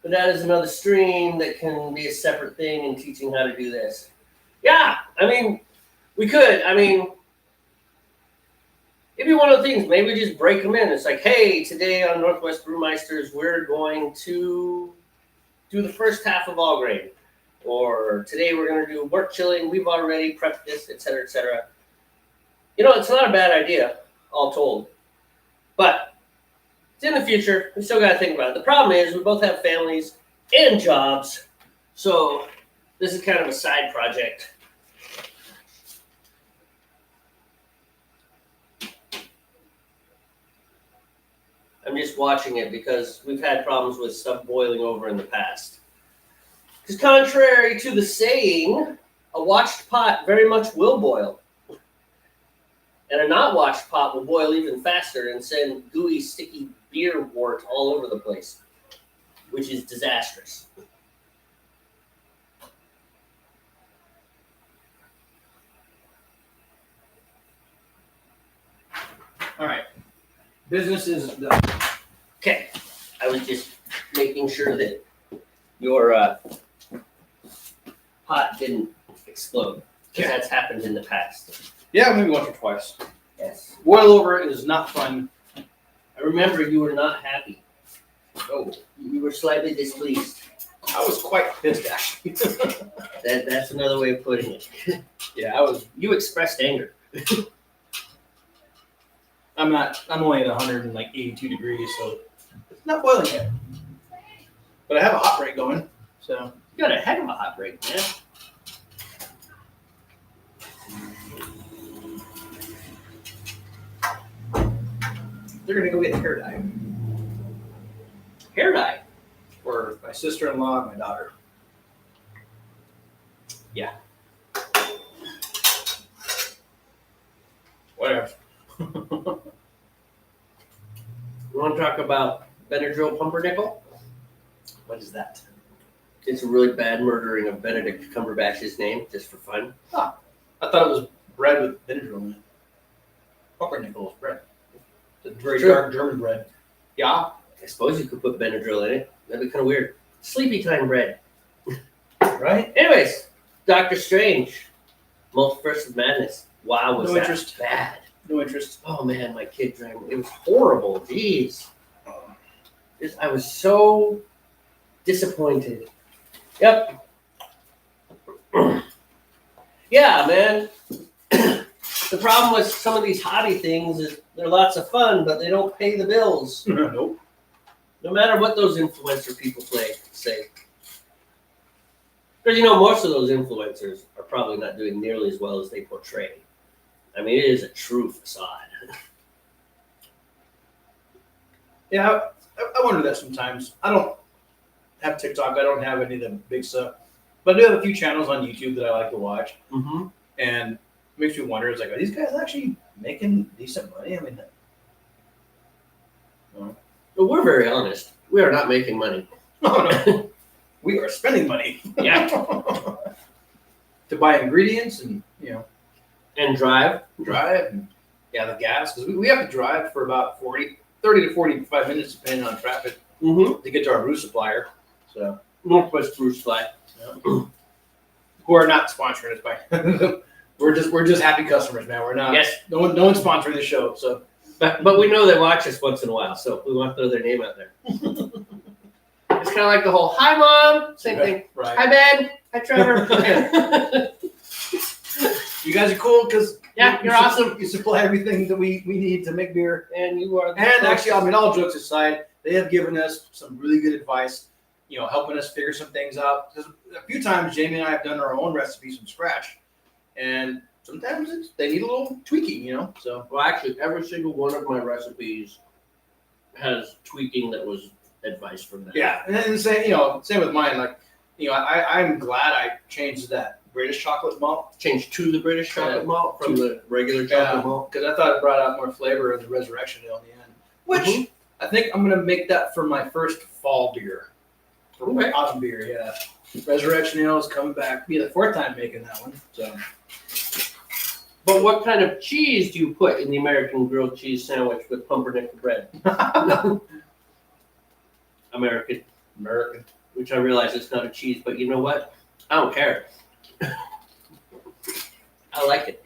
that is another stream that can be a separate thing in teaching how to do this. Yeah, I mean, we could. I mean, it'd be one of the things. Maybe we just break them in. It's like, hey, today on Northwest Brewmeisters, we're going to do the first half of all grain. Or today we're going to do wort chilling. We've already prepped this, et cetera, et cetera. It's not a bad idea, all told. But it's in the future. We still got to think about it. The problem is we both have families and jobs. So this is kind of a side project. I'm just watching it because we've had problems with stuff boiling over in the past. Because contrary to the saying, a watched pot very much will boil. And a not watched pot will boil even faster and send gooey, sticky beer wort all over the place, which is disastrous. All right. Business is done. Okay. I was just making sure that your pot didn't explode. Because that's happened in the past. Yeah, maybe once or twice. Yes. Boil over is not fun. I remember you were not happy. Oh, you were slightly displeased. I was quite pissed, actually. That's another way of putting it. Yeah, I was. You expressed anger. I'm only at 182 degrees, so it's not boiling yet. But I have a hot break going, so. You got a heck of a hot break, man. They're gonna go get hair dye. Hair dye? For my sister-in-law and my daughter. Yeah. Whatever. You want to talk about Benadryl Pumpernickel? What is that? It's a really bad murdering of Benedict Cumberbatch's name, just for fun. I thought it was bread with Benadryl in it. Pumpernickel is bread. It's very dark German bread. Yeah. I suppose you could put Benadryl in it. That'd be kind of weird. Sleepy time bread. Right? Anyways, Doctor Strange. Multiverse of Madness. Wow, was No that interest. bad. No interest. Oh man, my kid drank. It was horrible. Jeez. I was so disappointed. Yep. Yeah, man. The problem with some of these hobby things is they're lots of fun, but they don't pay the bills. Nope. No matter what those influencer people say. Because most of those influencers are probably not doing nearly as well as they portray. I mean, it is a true facade. Yeah, I wonder that sometimes. I don't have TikTok. I don't have any of the big stuff. But I do have a few channels on YouTube that I like to watch. Mm-hmm. And it makes me wonder, it's like, are these guys actually making decent money? I mean, But we're very honest. We are not making money. no. We are spending money. Yeah. To buy ingredients and, And drive. drive and, the gas. Because we have to drive for about 30 to 45 minutes depending on traffic Mm-hmm. to get to our brew supplier. So, Northwest Brew Supply. who are not sponsoring us by. we're just happy customers, man. We're not. Yes. No one's sponsoring the show. So, But we know they watch us once in a while, so we want to throw their name out there. It's kind of like the whole, hi, Mom. Same thing. right. Hi, Ben. Hi, Trevor. You guys are cool because You're awesome. You supply everything that we need to make beer. And you are. And actually, I mean, all jokes aside, they have given us some really good advice. Helping us figure some things out. Because a few times, Jamey and I have done our own recipes from scratch, and sometimes they need a little tweaking. So. Well, actually, every single one of my recipes has tweaking that was advice from them. Yeah, and then same with mine. Like, I'm glad I changed that British chocolate malt. Changed to the British chocolate malt from the regular Yeah, chocolate malt. because I thought it brought out more flavor of the Resurrection Ale in the end. Which Mhm. I think I'm gonna make that for my first fall beer, for my Okay. autumn beer. Yeah, Resurrection Ale is coming back. Be the fourth time making that one. So But what kind of cheese do you put in the American grilled cheese sandwich with pumpernickel bread? American, which I realize it's not a cheese, but you know what? I don't care. I like it.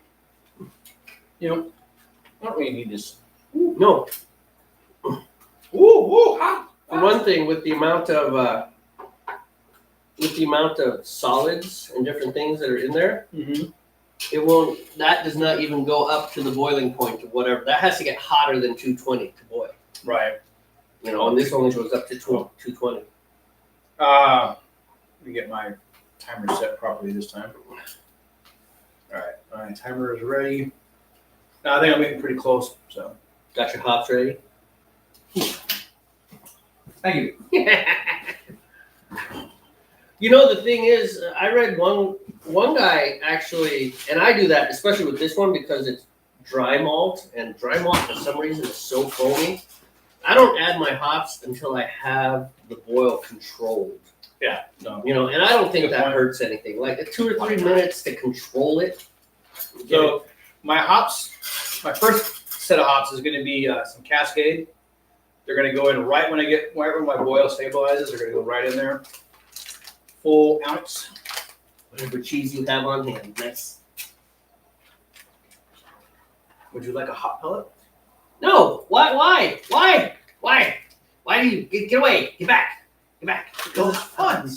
I don't really need this. No, Hot. for one thing, with the amount of solids and different things that are in there, Mm-hmm. it won't. That does not even go up to the boiling point of whatever. That has to get hotter than 220 to boil. Right. And this only goes up to 220. Let me get my timer set properly this time. All right, my timer is ready. No, I think I'm getting pretty close. So, Got your hops ready? thank you. The thing is, I read one guy actually, and I do that, especially with this one because it's dry malt, and dry malt for some reason is so foamy. I don't add my hops until I have the boil controlled. Yeah. No. And I don't think Good that point. hurts anything. Like 2 or 3 minutes to control it. So my first set of hops is going to be some Cascade. They're going to go in right when my boil stabilizes. They're going to go right in there. Full ounce. Whatever cheese you have on hand. Nice. Would you like a hot pellet? No. Why? Why do you get away? Get back. Because it's fun.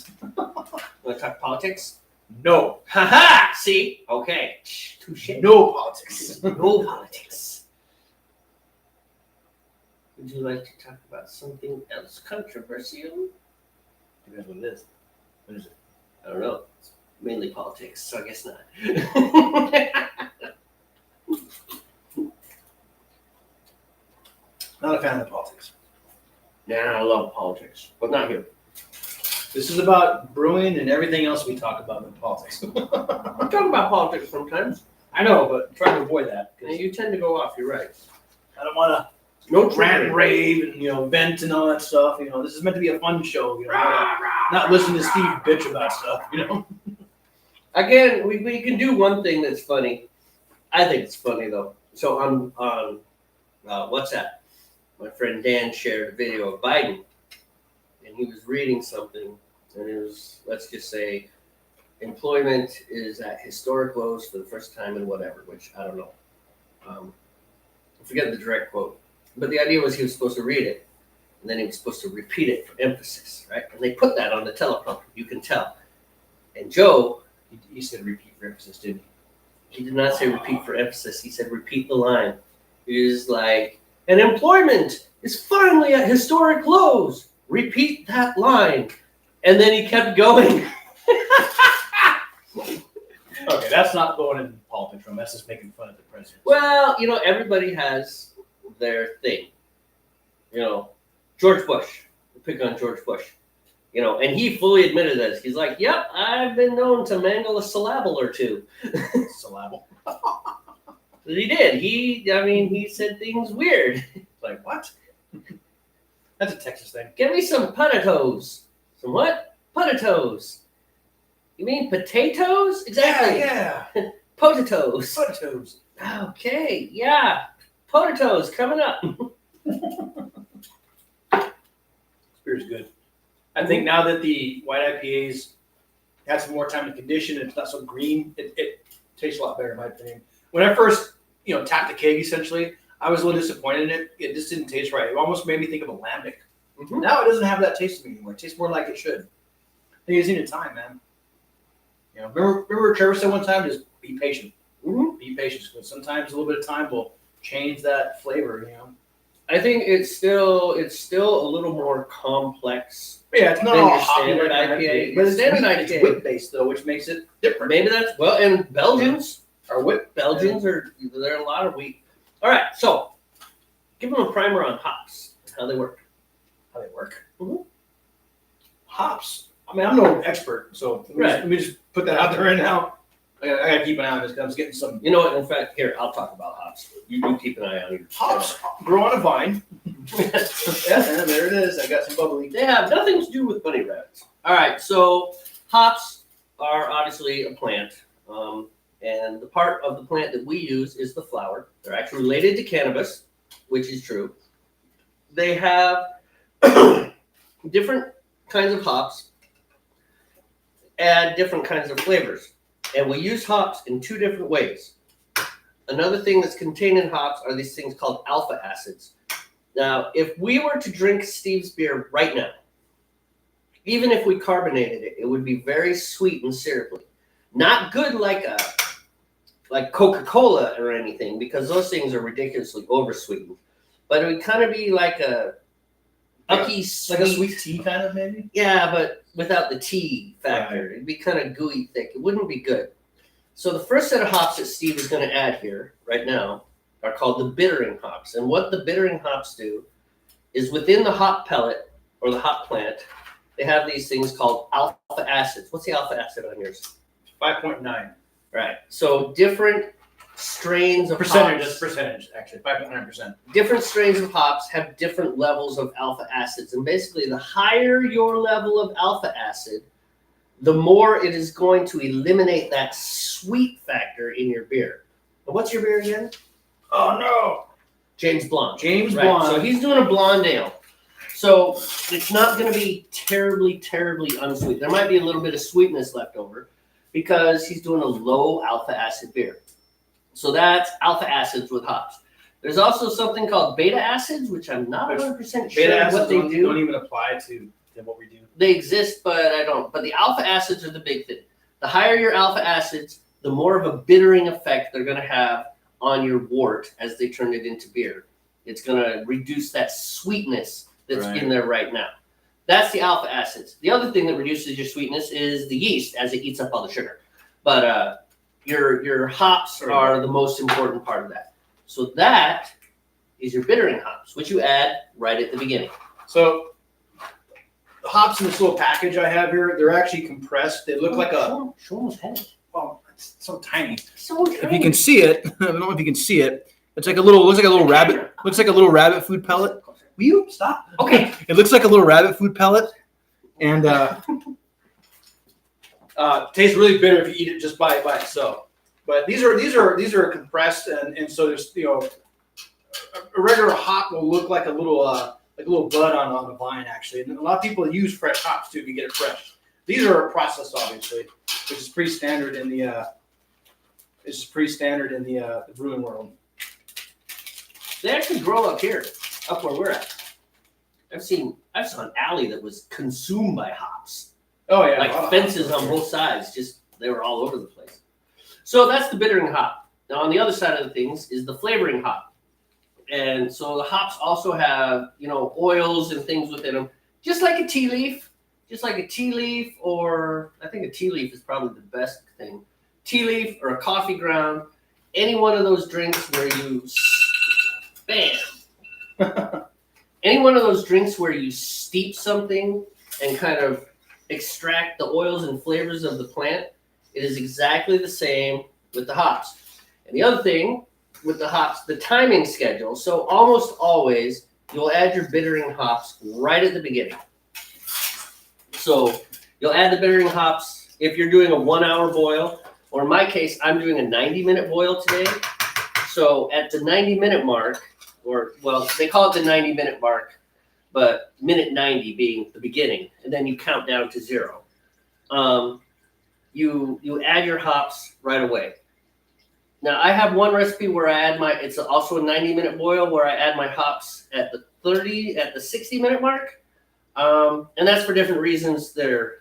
Want to talk politics? No. Haha. See? Okay. Touche. No politics. No politics. Would you like to talk about something else controversial? Depends what it is. What is it? I don't know. It's mainly politics, so I guess not. Not a fan of the politics. Nah, I love politics, but not here. This is about brewing and everything else we talk about in politics. We talk about politics sometimes. I know, but try to avoid that. 'Cause And you tend to go off. You're right. I don't want to No rant and rave and vent and all that stuff. This is meant to be a fun show. Not listen to Steve bitch about stuff. Again, we can do one thing that's funny. I think it's funny though. So on WhatsApp, my friend Dan shared a video of Biden, and he was reading something, and it was, let's just say, employment is at historic lows for the first time in whatever, which I don't know. I forget the direct quote, but the idea was he was supposed to read it, And then he was supposed to repeat it for emphasis, right? And they put that on the teleprompter. You can tell. And Joe, He said repeat for emphasis, didn't he did not say repeat for emphasis. He said repeat the line. He was like, and employment is finally at historic lows. Repeat that line. And then he kept going. Okay, that's not going in politics room. That's just making fun of the president. Well, everybody has their thing. George Bush. We'll pick on George Bush. And he fully admitted this. He's like, yep, I've been known to mangle a syllable or two. Syllable. But he did. He said things weird. Like, what? That's a Texas thing. Give me some potatoes. Some what? Potatoes. You mean potatoes? Exactly. Yeah. Potatoes. Potatoes. Okay, yeah. Potatoes coming up. Beer's good. I think now that the white IPAs had some more time to condition, and it's not so green, it tastes a lot better in my opinion. When I first, tapped the keg essentially, I was a little disappointed in it. It just didn't taste right. It almost made me think of a lambic. Mm-hmm. Now it doesn't have that taste to me anymore. It tastes more like it should. I think it's needed time, man. Remember Trevor said one time, just be patient. Mm-hmm. Be patient. Because sometimes a little bit of time will change that flavor, I think it's still a little more complex. Yeah, it's not than all your hoppy standard like IPA. but it's Standard it's IPA. whip based though, which makes it different. Maybe that's and Belgians. Or whip. Belgians are a lot of wheat. All right, so give them a primer on hops. How they work. How they work. Mm-hmm. Hops. I mean, I'm no expert, so let me Right. just put that out there right now. I gotta keep an eye on this because I was getting some You know what? In fact, here I'll talk about hops. You keep an eye on your hops grow on a vine. Yeah, there it is. I got some bubbly. They have nothing to do with bunny rabbits. All right, so hops are obviously a plant, and the part of the plant that we use is the flower. They're actually related to cannabis, which is true. They have different kinds of hops, add different kinds of flavors, and we use hops in two different ways. Another thing that's contained in hops are these things called alpha acids. Now, if we were to drink Steve's beer right now, even if we carbonated it, it would be very sweet and syrupy. Not good like Coca-Cola or anything, because those things are ridiculously oversweetened. But it would kind of be like a ucky sweet. Like a sweet tea kind of maybe? Yeah, but without the tea factor. Right. It'd be kind of gooey thick. It wouldn't be good. So the first set of hops that Steve is going to add here right now are called the bittering hops. And what the bittering hops do is within the hop pellet or the hop plant, they have these things called alpha acids. What's the alpha acid on yours? 5.9. Right. So different strains of Percentage, hops. that's percentage, actually. 5.9%. Different strains of hops have different levels of alpha acids. And basically, the higher your level of alpha acid, the more it is going to eliminate that sweet factor in your beer. And what's your beer again? Oh, no. James Blonde. James Right. Blonde. So he's doing a blonde ale. So it's not going to be terribly, terribly unsweet. There might be a little bit of sweetness left over because he's doing a low alpha acid beer. So that's alpha acids with hops. There's also something called beta acids, which I'm not 100% sure Beta what acids they do. don't even apply to what we do. They exist, but I don't. But the alpha acids are the big thing. The higher your alpha acids, the more of a bittering effect they're going to have on your wort as they turn it into beer. It's going to reduce that sweetness that's Right. in there right now. That's the alpha acids. The other thing that reduces your sweetness is the yeast as it eats up all the sugar. But your hops are the most important part of that. So that is your bittering hops, which you add right at the beginning. So the hops in this little package I have here, they're actually compressed. They look like a, Show him his head. well, it's so tiny. So tiny. If you can see it, I don't know if you can see it. It's like looks like a little rabbit. Looks like a little rabbit food pellet. Will you stop? Okay. It looks like a little rabbit food pellet, and tastes really bitter if you eat it just by itself. But these are compressed, and so there's a regular hop will look like a little bud on the vine actually, and a lot of people use fresh hops too if you get it fresh. These are processed obviously, which is pretty standard in the brewing world. They actually grow up here, up where we're at. I saw an alley that was consumed by hops. Oh yeah, Like fences on both sides, just they were all over the place. So that's the bittering hop. Now on the other side of the things is the flavoring hop. And so the hops also have, oils and things within them, just like a tea leaf. Just like a tea leaf, or I think a tea leaf is probably the best thing. Tea leaf or a coffee ground, any one of those drinks where you, bam. Any one of those drinks where you steep something and kind of extract the oils and flavors of the plant, it is exactly the same with the hops. And the other thing with the hops, the timing schedule. So almost always you'll add your bittering hops right at the beginning. So you'll add the bittering hops if you're doing a 1 hour boil, or in my case, I'm doing a 90-minute boil today. So at the 90-minute mark, they call it the 90-minute mark, but minute 90 being the beginning, and then you count down to 0. You add your hops right away. Now I have one recipe where I add it's also a 90-minute boil where I add my hops at the 60-minute mark. And that's for different reasons. They're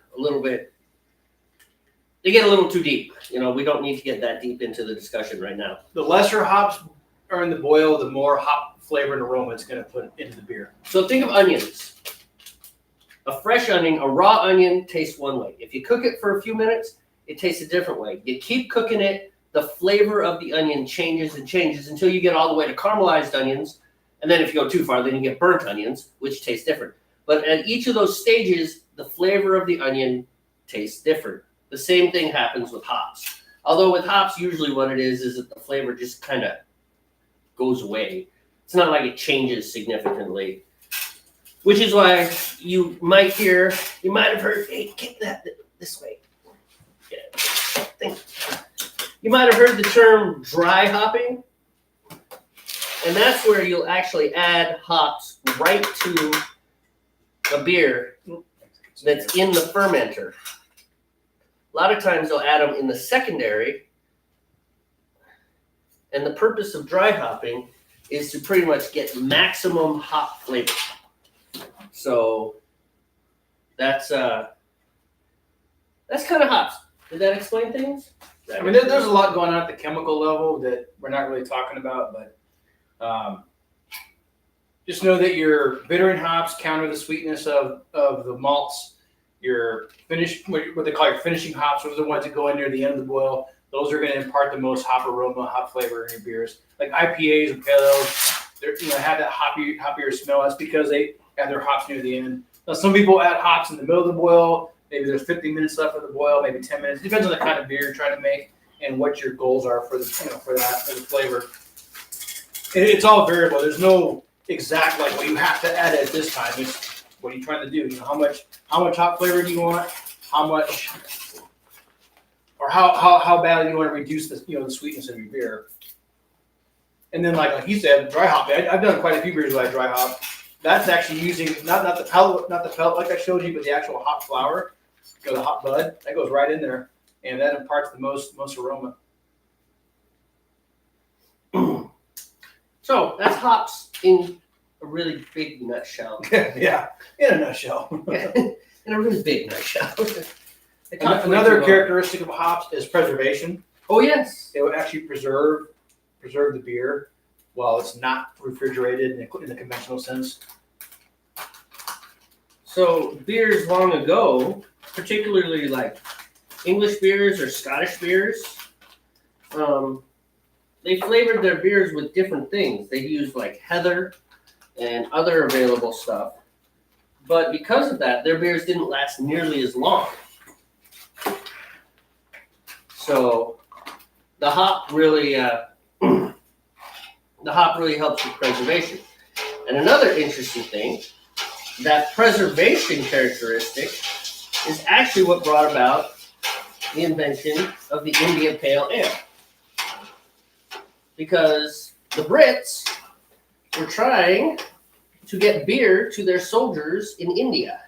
they get a little too deep. We don't need to get that deep into the discussion right now. The lesser hops are in the boil, the more hop flavor and aroma it's going to put into the beer. So think of onions. A fresh onion, a raw onion tastes one way. If you cook it for a few minutes, it tastes a different way. You keep cooking it, the flavor of the onion changes and changes until you get all the way to caramelized onions. And then if you go too far, then you get burnt onions, which taste different. But at each of those stages, the flavor of the onion tastes different. The same thing happens with hops. Although with hops, usually what it is that the flavor just kind of goes away. It's not like it changes significantly. Which is why you might have heard, hey, get that this way. Yeah. You might have heard the term dry hopping. And that's where you'll actually add hops right to a beer that's in the fermenter. A lot of times they'll add them in the secondary. And the purpose of dry hopping is to pretty much get maximum hop flavor. So that's kind of hops. Did that explain things? I mean, there's a lot going on at the chemical level that we're not really talking about, but just know that your bittering hops counter the sweetness of the malts. Your what they call your finishing hops, those are the ones that go in near the end of the boil. Those are going to impart the most hop aroma, hop flavor in your beers. Like IPAs and pale ales, they have that hoppier smell. That's because they add their hops near the end. Now, some people add hops in the middle of the boil. Maybe there's 15 minutes left of the boil, maybe 10 minutes. It depends on the kind of beer you're trying to make and what your goals are for the for the flavor. It's all variable. There's no exact well you have to add it at this time. It's what are you trying to do? How much hop flavor do you want? How much, or how badly do you want to reduce the the sweetness of your beer? And then like you said, dry hop. I've done quite a few beers with dry hop. That's actually using not the pellet like I showed you, but the actual hop flower, the hop bud that goes right in there, and that imparts the most aroma. So that's hops in a really big nutshell. Yeah, in a nutshell. In a really big nutshell. Another characteristic of hops is preservation. Oh yes, it would actually preserve the beer while it's not refrigerated in the conventional sense. So beers long ago, particularly like English beers or Scottish beers, they flavored their beers with different things. They used like heather and other available stuff. But because of that, their beers didn't last nearly as long. So the hop really helps with preservation. And another interesting thing, that preservation characteristic is actually what brought about the invention of the India Pale Ale. Because the Brits were trying to get beer to their soldiers in India.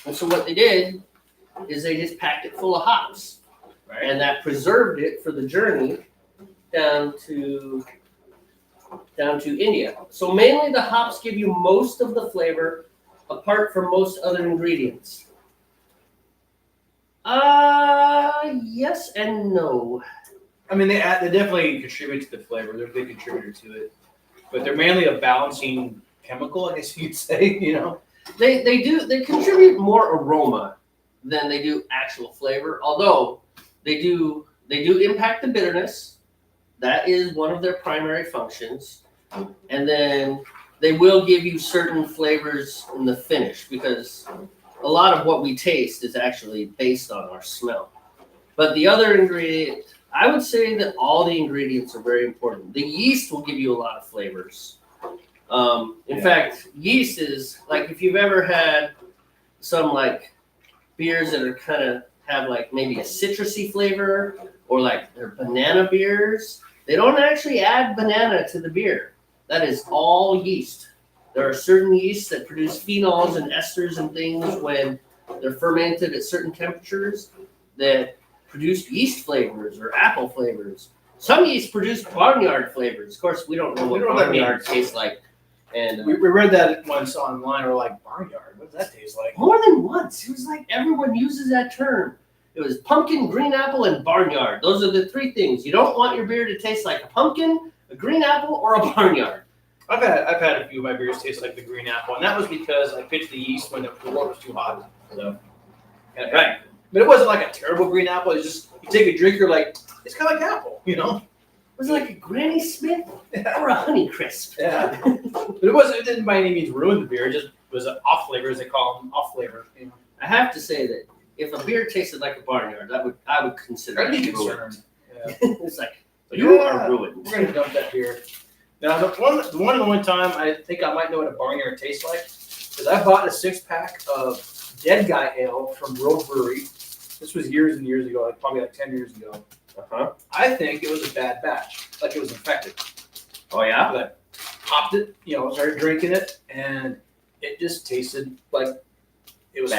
And so what they did is they just packed it full of hops. Right. And that preserved it for the journey down to down to India. So mainly the hops give you most of the flavor, apart from most other ingredients. Yes and no. I mean, they definitely contribute to the flavor. They're a big contributor to it, but they're mainly a balancing chemical, I guess you'd say. You know, They contribute more aroma than they do actual flavor. Although they do impact the bitterness. That is one of their primary functions, and then they will give you certain flavors in the finish because a lot of what we taste is actually based on our smell. But the other ingredient, I would say that all the ingredients are very important. The yeast will give you a lot of flavors. In fact, yeast is like if you've ever had some like beers that are kind of have like maybe a citrusy flavor or like they're banana beers, they don't actually add banana to the beer. That is all yeast. There are certain yeasts that produce phenols and esters and things when they're fermented at certain temperatures that produce yeast flavors or apple flavors. Some yeasts produce barnyard flavors. Of course, we don't know what barnyard tastes like. And we read that once online. We're like, barnyard? What does that taste like? more than once. It was like everyone uses that term. It was pumpkin, green apple, and barnyard. Those are the three things. You don't want your beer to taste like a pumpkin, a green apple, or a barnyard. I've had a few of my beers taste like the green apple, and that was because I pitched the yeast when the water was too hot. So, Right. But it wasn't like a terrible green apple. It's just you take a drink, you're like, it's kind of like apple, you know? Was it like a Granny Smith or a Honey Crisp? Yeah. But it didn't by any means ruin the beer. It just was an off flavor, as they call them, off flavor. You know. I have to say that if a beer tasted like a barnyard, I would consider I'd be it ruined. concerned. Yeah. It's like you are ruined. We're gonna dump that beer. Now the one time I think I might know what a barnyard tastes like because I bought a 6-pack of Dead Guy Ale from World Brewery. This was years and years ago, probably like 10 years ago. I think it was a bad batch, like it was infected. Oh yeah. But popped it, started drinking it, and it just tasted like it was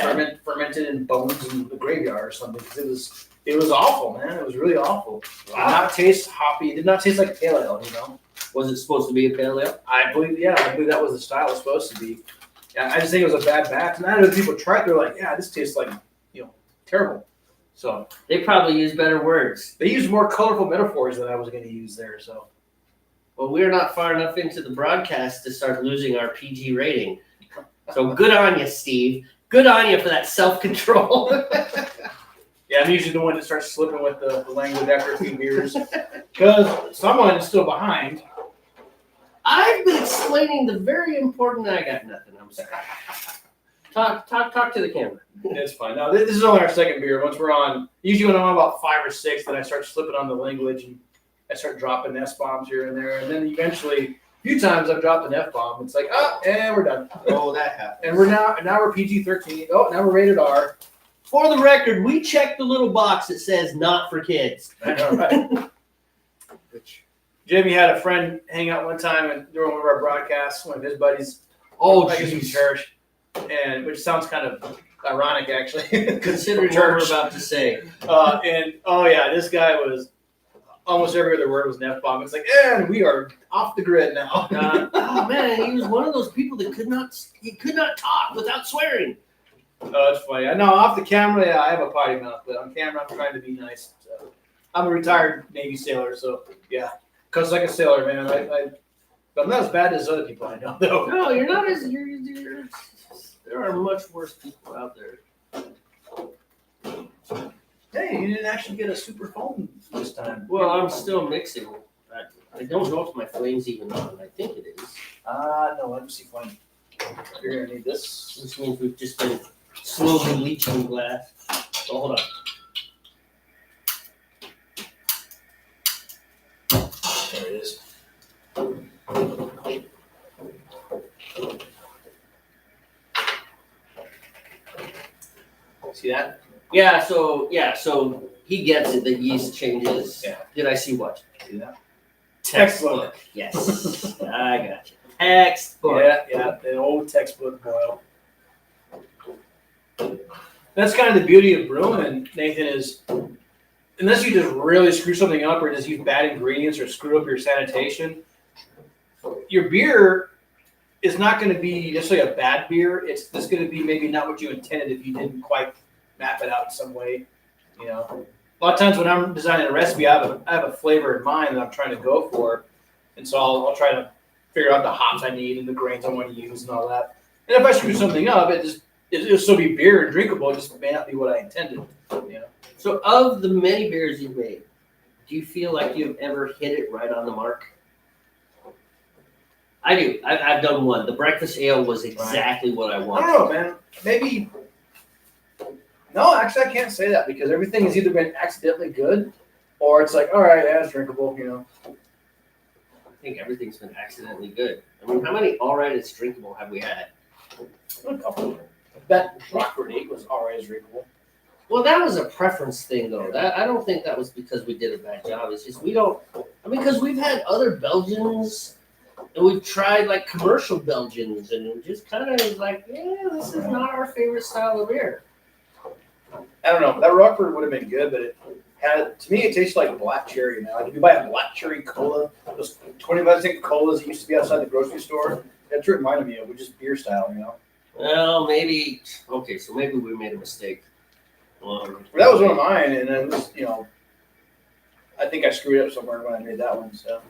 fermented in bones in the graveyard or something. Because it was awful, man. It was really awful. Wow. It did not taste hoppy. It did not taste like a pale ale, Was it supposed to be a pale ale? I believe that was the style it was supposed to be. Yeah, I just think it was a bad batch. And I know people try it, they're like, yeah, this tastes like, terrible. So they probably use better words. They used more colorful metaphors than I was going to use there. So, well, we're not far enough into the broadcast to start losing our PG rating. So good on you, Steve. Good on you for that self-control. Yeah, I'm usually the one that starts slipping with the language after a few beers because someone is still behind. I've been explaining the very important. I got nothing. I'm sorry. Talk to the camera. It's fine. No, this is only our second beer. Once we're on, usually when I'm on about 5 or 6, then I start slipping on the language and I start dropping S-bombs here and there. And then eventually, a few times I've dropped an F-bomb. It's like, and we're done. Oh, that happened. And we're now we're PG-13. Oh, now we're rated R. For the record, we checked the little box that says not for kids. I know, right? Jamey had a friend hang out one time and during one of our broadcasts, one of his buddies. Oh, I guess from church, and which sounds kind of ironic actually, considering what we're about to say. This guy was almost every other word was an F-bomb. It's like, and we are off the grid now. Oh man, he was one of those people that could not talk without swearing. Oh, it's funny. I know off the camera, I have a potty mouth, but on camera, I'm trying to be nice. So, I'm a retired Navy sailor, so yeah, cuss like a sailor, man. But I'm not as bad as other people I know, though. No, you're not as there are much worse people out there. Hey, you didn't actually get a super phone this time. Well, I'm still mixing. I don't know if my flame's even on. I think it is. No, let me see flame. You're gonna need this. This means we've just been slowly leaching glass. So hold on. There it is. See that? Yeah, so he gets it that yeast changes. Yeah. Did I see what? See that? Textbook. Yes. I got you. Textbook. Yeah, the old textbook boil. That's kind of the beauty of brewing, Nathan, is unless you just really screw something up or just use bad ingredients or screw up your sanitation, your beer is not going to be necessarily a bad beer. It's just going to be maybe not what you intended if you didn't quite map it out in some way. You know, a lot of times when I'm designing a recipe, I have a flavor in mind that I'm trying to go for, and so I'll try to figure out the hops I need and the grains I want to use and all that. And if I screw something up, it'll still be beer and drinkable. It just may not be what I intended. You know. So, of the many beers you've made, do you feel like you've ever hit it right on the mark? I do. I've done one. The breakfast ale was exactly what I I wanted. don't know, man. Maybe. No, actually, I can't say that because everything has either been accidentally good, or it's like, all right, yeah, it's drinkable. You know. I think everything's been accidentally good. I mean, how many all right, it's drinkable have we had? A couple. That Rockford 8 was all right, it's drinkable. Well, that was a preference thing, though. That I don't think that was because we did a bad job. It's just we don't. I mean, because we've had other Belgians, and we've tried like commercial Belgians, and it just kind of like, yeah, this is not our favorite style of beer. I don't know. That Rockford would have been good, but to me, it tastes like black cherry now. Like if you buy a black cherry cola, those 25-cent colas that used to be outside the grocery store, that's what reminded me of, which is beer style, you know. Well, maybe. Okay, so maybe we made a mistake. That was one of mine, and it was, you know, I think I screwed up somewhere when I made that one. So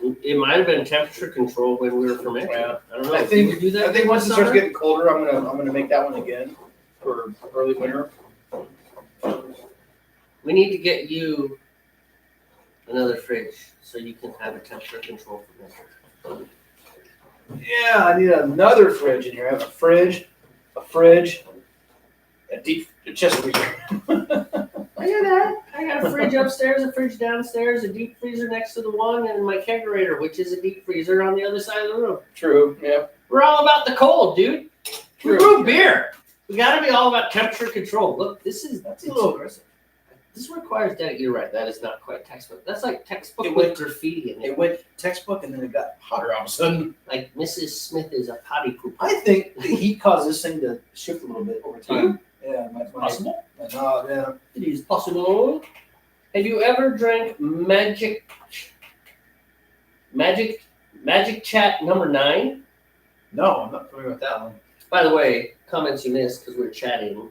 it might have been temperature control when we were fermenting. Yeah. I don't know. I think Did we do that. I think once it starts summer? getting colder, I'm gonna make that one again for early winter. We need to get you another fridge so you can have a temperature control fermenter. Yeah, I need another fridge in here. I have a fridge, a deep chest freezer. I got that. I got a fridge upstairs, a fridge downstairs, a deep freezer next to the one, and my kegerator, which is a deep freezer on the other side of the room. True. Yeah. We're all about the cold, dude. True. We brew beer. We got to be all about temperature control. Look, that's a little aggressive. This requires that. You're right. That is not quite textbook. That's like textbook with graffiti in it. It went textbook and then it got hotter all of a sudden. Like Mrs. Smith is a potty pooper. I think the heat caused this thing to shift a little bit over time. Yeah, Possible? Yeah. It is possible. Have you ever drank Magic Chat number 9? No, I'm not familiar with that one. By the way, comments you missed because we were chatting.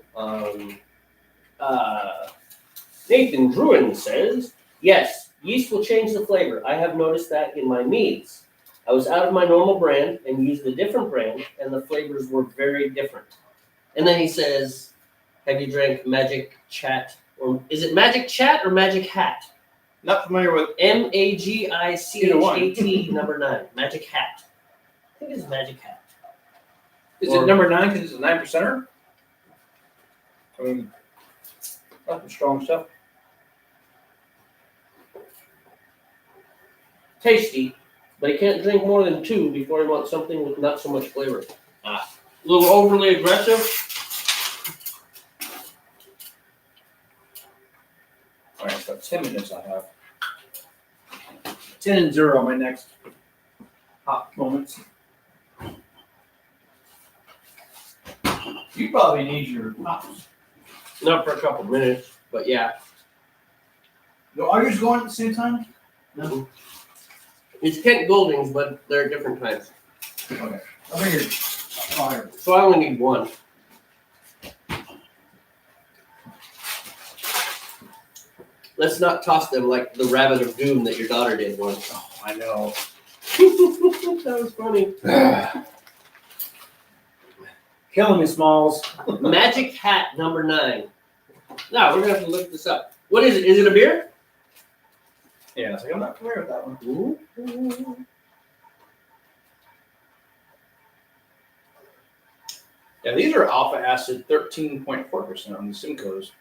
Nathan Druin says, yes, yeast will change the flavor. I have noticed that in my meads. I was out of my normal brand and used a different brand, and the flavors were very different. And then he says, have you drank Magic Chat? Or is it Magic Chat or Magic Hat? Not familiar with. MAGICHAT number 9. Magic Hat. I think it's Magic Hat. Is it number 9 because it's a 9%er? I mean, that's some strong stuff. Tasty, but he can't drink more than 2 before he wants something with not so much flavor. A little overly aggressive. All right, so 10 minutes I have. 10 and 0 on my next hot moments. You probably need your hops. Not for a couple minutes, but yeah. Are yours going at the same time? No. It's Kent Goldings, but they're at different times. Okay. I figured. Fire. So I only need 1. Let's not toss them like the rabbit of doom that your daughter did once. Oh, I know. That was funny. Killing me, Smalls. Magic Hat number 9. Now we're gonna have to look this up. What is it? Is it a beer? Yeah, I'm not familiar with that one. Ooh. Yeah, these are alpha acid 13.4% on the Simcoes.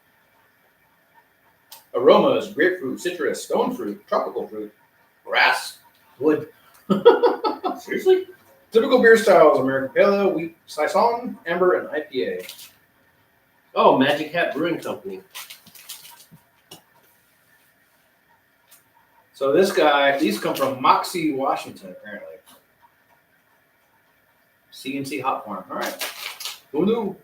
Aromas, grapefruit, citrus, stone fruit, tropical fruit, grass, wood. Seriously? Typical beer styles: American Pale Ale, wheat, saison, amber, and IPA. Oh, Magic Hat Brewing Company. So this guy, these come from Moxie, Washington, apparently. CNC Hop Farm. All right. Who knew?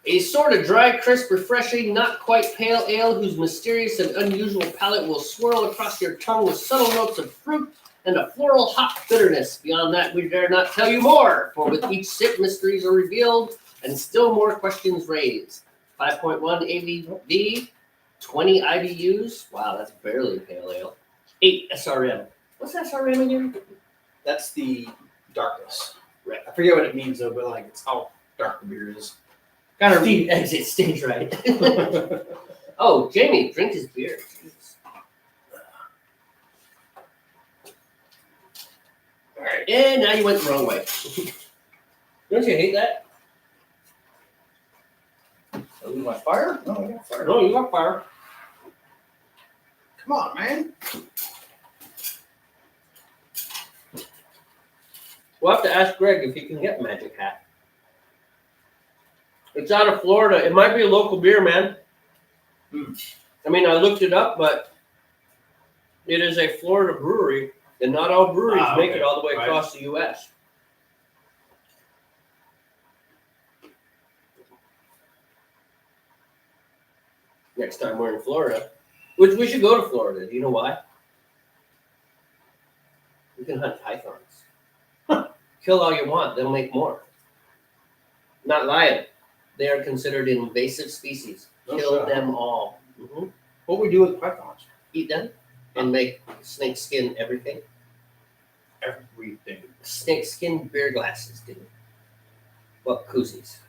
A sort of dry, crisp, refreshing, not quite pale ale whose mysterious and unusual palate will swirl across your tongue with subtle notes of fruit and a floral hop bitterness. Beyond that, we dare not tell you more, for with each sip, mysteries are revealed and still more questions raised. 5.1 ABV, 20 IBUs. Wow, that's barely pale ale. 8 SRM. What's SRM again? That's the darkness. Right. I forget what it means though, but like it's how dark the beer is. Kind of exit stage right. Oh, Jamey, drink his beer. Jeez. All right, and now you went the wrong way. Don't you hate that? I lose my fire? No, I got fire. No, you got fire. Come on, man. We'll have to ask Greg if he can get Magic Hat. It's out of Florida. It might be a local beer, man. I mean, I looked it up, but it is a Florida brewery, and not all breweries make it all the way across the U.S. Next time we're in Florida, which we should go to Florida. Do you know why? We can hunt pythons. Kill all you want, they'll make more. Not lying. They are considered invasive species. Kill them all. Mm-hmm. What we do with pythons? Eat them and make snake skin everything. Everything. Snake skin beer glasses, dude. Well, koozies.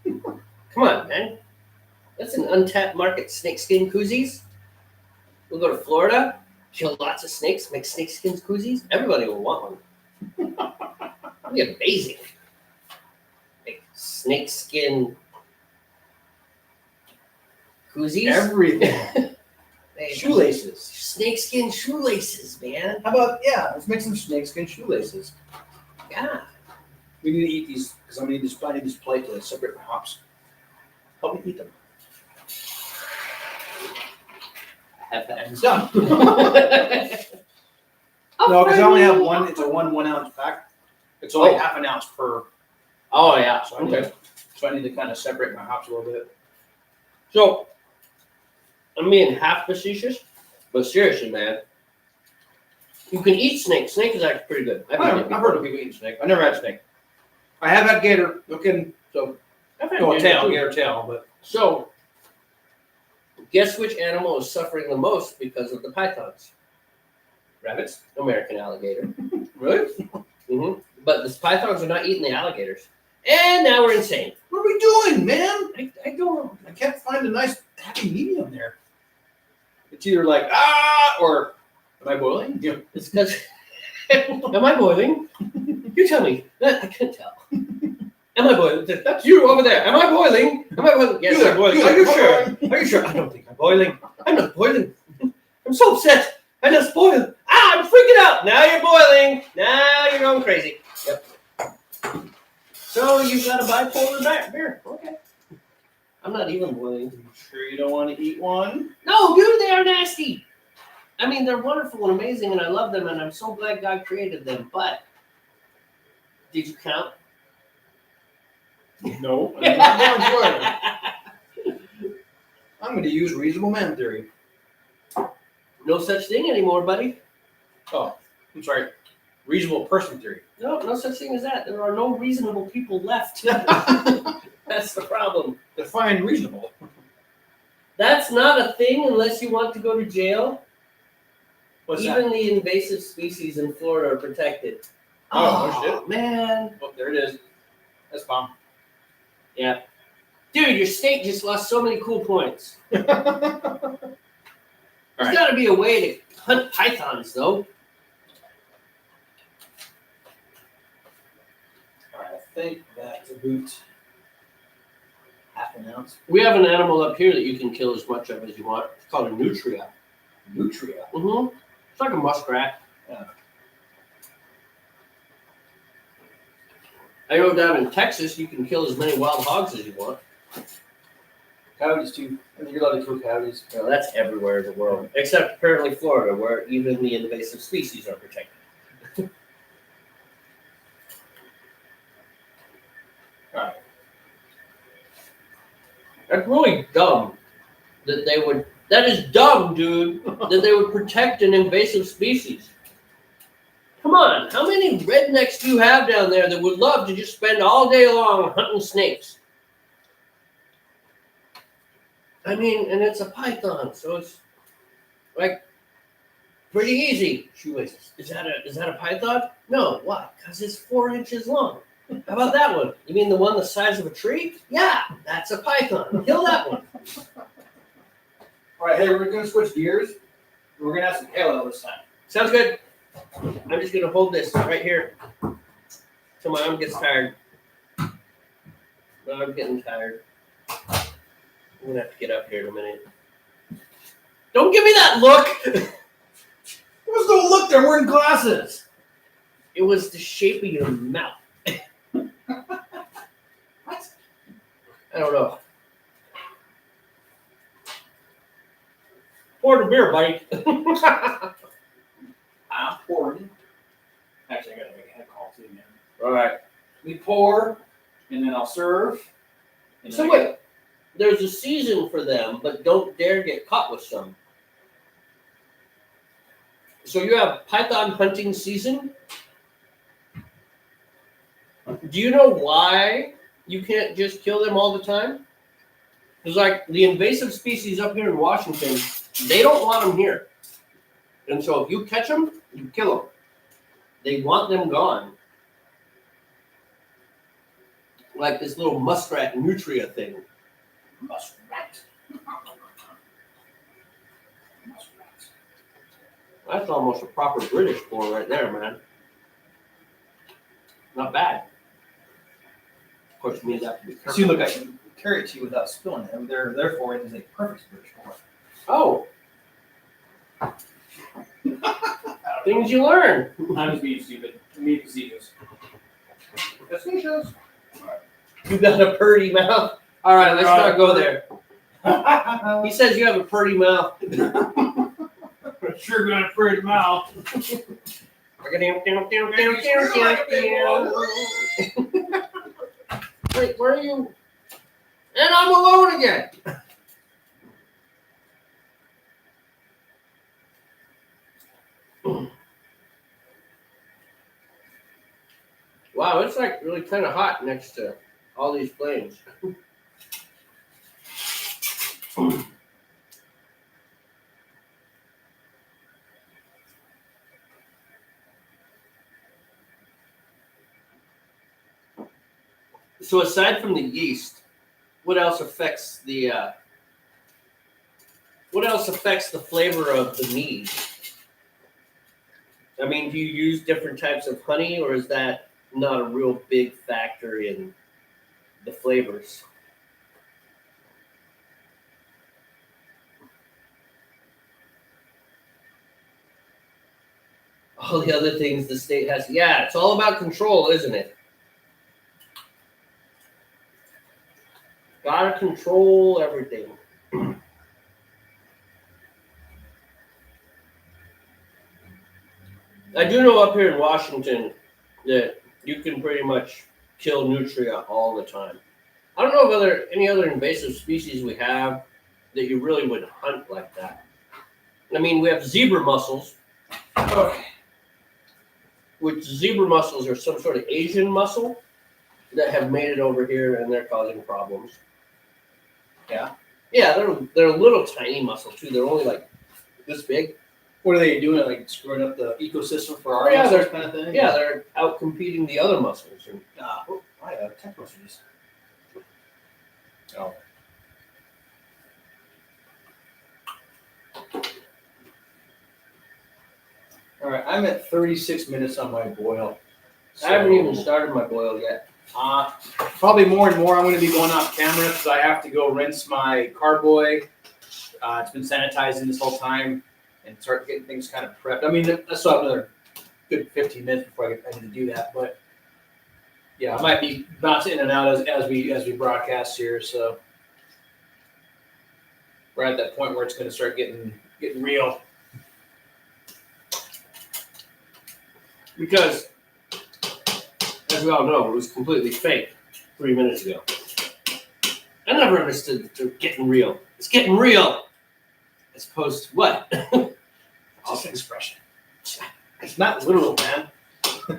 Come on, man. That's an untapped market. Snake skin koozies. We'll go to Florida, kill lots of snakes, make snake skin koozies. Everybody will want one. That'd be amazing. Make snake skin koozies. Everything. Shoelaces. Snake skin shoelaces, man. How about, let's make some snakeskin shoelaces. Yeah. We need to eat these because I need this plate to separate my hops. Help me eat them. Have that. It's done. No, because I only have one. It's a 1 ounce pack. It's only half an ounce per. Oh, yeah. So I need to kind of separate my hops a little bit. So, I'm being half facetious, but seriously, man, you can eat snake. Snake is actually pretty good. I've heard of people eating snake. I've never had snake. I have had gator. Gator tail, but So, guess which animal is suffering the most because of the pythons? rabbits. American alligator. Really? Mm-hmm. But the pythons are not eating the alligators. And now we're insane. What are we doing, man? I don't know. I can't find a nice happy medium there. It's either like or am I boiling? Yeah. It's because. Am I boiling? You tell me. I can't tell. Am I boiling? That's you over there. Am I boiling? Am I boiling? Yes, I'm boiling. Are you sure? Are you sure? I don't think I'm boiling. I'm not boiling. I'm so upset. I'm just boiling. I'm freaking out. Now you're boiling. Now you're going crazy. Yep. So you've got a bipolar beer. Okay. I'm not even boiling. You sure you don't want to eat one? No, dude, they are nasty. I mean, they're wonderful and amazing, and I love them, and I'm so glad God created them. But did you count? No. I'm going to use reasonable man theory. No such thing anymore, buddy. Oh, I'm sorry. Reasonable person theory. No such thing as that. There are no reasonable people left. That's the problem. Define reasonable. That's not a thing unless you want to go to jail. What's Even that? the invasive species in Florida are protected. Oh, no shit. Man. Oh, there it is. That's bomb. Yeah. Dude, your state just lost so many cool points. There's got to be a way to hunt pythons, though. I think that's about half an ounce. We have an animal up here that you can kill as much of as you want. It's called a nutria. Nutria. Mm-hmm. It's like a muskrat. Yeah. I know down in Texas, you can kill as many wild hogs as you want. Coyotes too. I think you're allowed to kill coyotes. Well, that's everywhere in the world, except apparently Florida, where even the invasive species are protected. All right. That's really dumb that they would. That is dumb, dude. That they would protect an invasive species. Come on, how many rednecks do you have down there that would love to just spend all day long hunting snakes? I mean, and it's a python, so it's like pretty easy. Shoelaces. Is that a python? No, why? Because it's 4 inches long. How about that one? You mean the one the size of a tree? Yeah, that's a python. Kill that one. All right, hey, we're gonna switch gears. We're gonna have some pale ale this time. Sounds good. I'm just gonna hold this right here till my arm gets tired. I'm getting tired. I'm gonna have to get up here in a minute. Don't give me that look. Let's go look. They're wearing glasses. It was the shape of your mouth. What? I don't know. Pour the beer, buddy. I'm pouring. Actually, I gotta make a head call too, man. All right. We pour, and then I'll serve. And So then wait, there's a season for them, but don't dare get caught with some. So you have python hunting season? Do you know why you can't just kill them all the time? Because like the invasive species up here in Washington, they don't want them here. And so if you catch them, you kill them. They want them gone. Like this little muskrat nutria thing. Muskrat. That's almost a proper British pour right there, man. Not bad. Of course, you need that to be See, look, I can carry it to you without spilling it. Therefore, it is a perfect British pour. Oh. Things you learn. I'm just being stupid. Me facetious. Facetious. You got a purty mouth. All right, let's not go there. He says you have a purty mouth. Sure got a pretty mouth. Wait, where are you? And I'm alone again. Wow, it's like really kind of hot next to all these flames. So aside from the yeast, what else affects the flavor of the mead? I mean, do you use different types of honey, or is that not a real big factor in the flavors? All the other things the state has. Yeah, it's all about control, isn't it? Gotta control everything. I do know up here in Washington that you can pretty much kill nutria all the time. I don't know if any other invasive species we have that you really would hunt like that. I mean, we have zebra mussels, which zebra mussels are some sort of Asian mussel that have made it over here and they're causing problems. Yeah. Yeah, they're a little tiny mussel too. They're only like this big. What are they doing? Like screwing up the ecosystem for our Yeah, mussels they're- kind of thing? Yeah, they're out competing the other mussels. And I have tech messages. Oh. All right, I'm at 36 minutes on my boil. I haven't even started my boil yet. Probably more and more I'm going to be going off camera because I have to go rinse my carboy. It's been sanitizing this whole time and start getting things kind of prepped. I mean, I still have another good 15 minutes before I need to do that, but yeah, I might be bouncing in and out as we broadcast here. So we're at that point where it's going to start getting real. Because, as we all know, it was completely fake 3 minutes ago. I never understood the getting real. It's getting real. As opposed to what? Just an expression. It's not literal, man.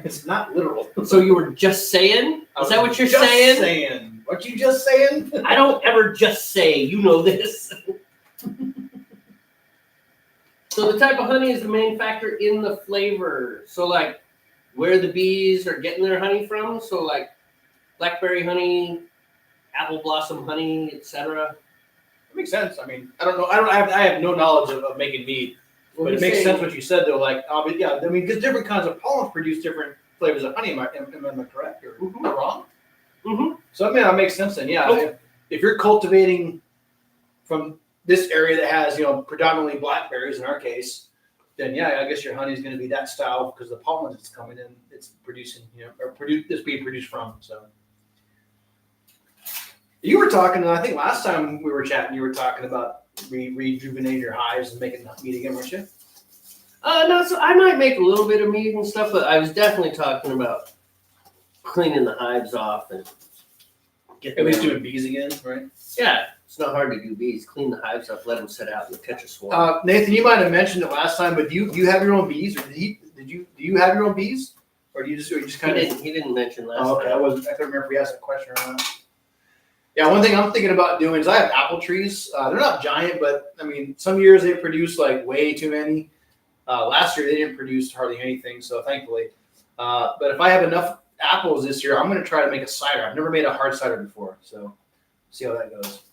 It's not literal. So you were just saying? Is that what you're saying? What you just saying? I don't ever just say. You know this. So the type of honey is the main factor in the flavor. So like where the bees are getting their honey from. So like blackberry honey, apple blossom honey, etc. It makes sense. I mean, I don't know. I have no knowledge of making mead, but it makes sense what you said though. Like, yeah, I mean, because different kinds of pollens produce different flavors of honey. Am I correct or am I wrong? Mm-hmm. So I mean, that makes sense then. Yeah, if you're cultivating from this area that has predominantly blackberries in our case, then yeah, I guess your honey is going to be that style because the pollen that's coming in, it's producing, it's being produced from. So. You were talking, I think last time we were chatting, you were talking about rejuvenating your hives and making mead again, weren't you? No, so I might make a little bit of mead and stuff, but I was definitely talking about cleaning the hives off and At least doing bees again, right? Yeah, it's not hard to do bees. Clean the hives up, let them sit out, and catch a swarm. Nathan, you might have mentioned it last time, but do you have your own bees, or do you have your own bees, or do you just kind of? He didn't mention last Oh, okay. time. I couldn't remember if we asked a question or not. Yeah, one thing I'm thinking about doing is I have apple trees. They're not giant, but I mean, some years they produce like way too many. Last year they didn't produce hardly anything, so thankfully. But if I have enough apples this year, I'm going to try to make a cider. I've never made a hard cider before, so see how that goes.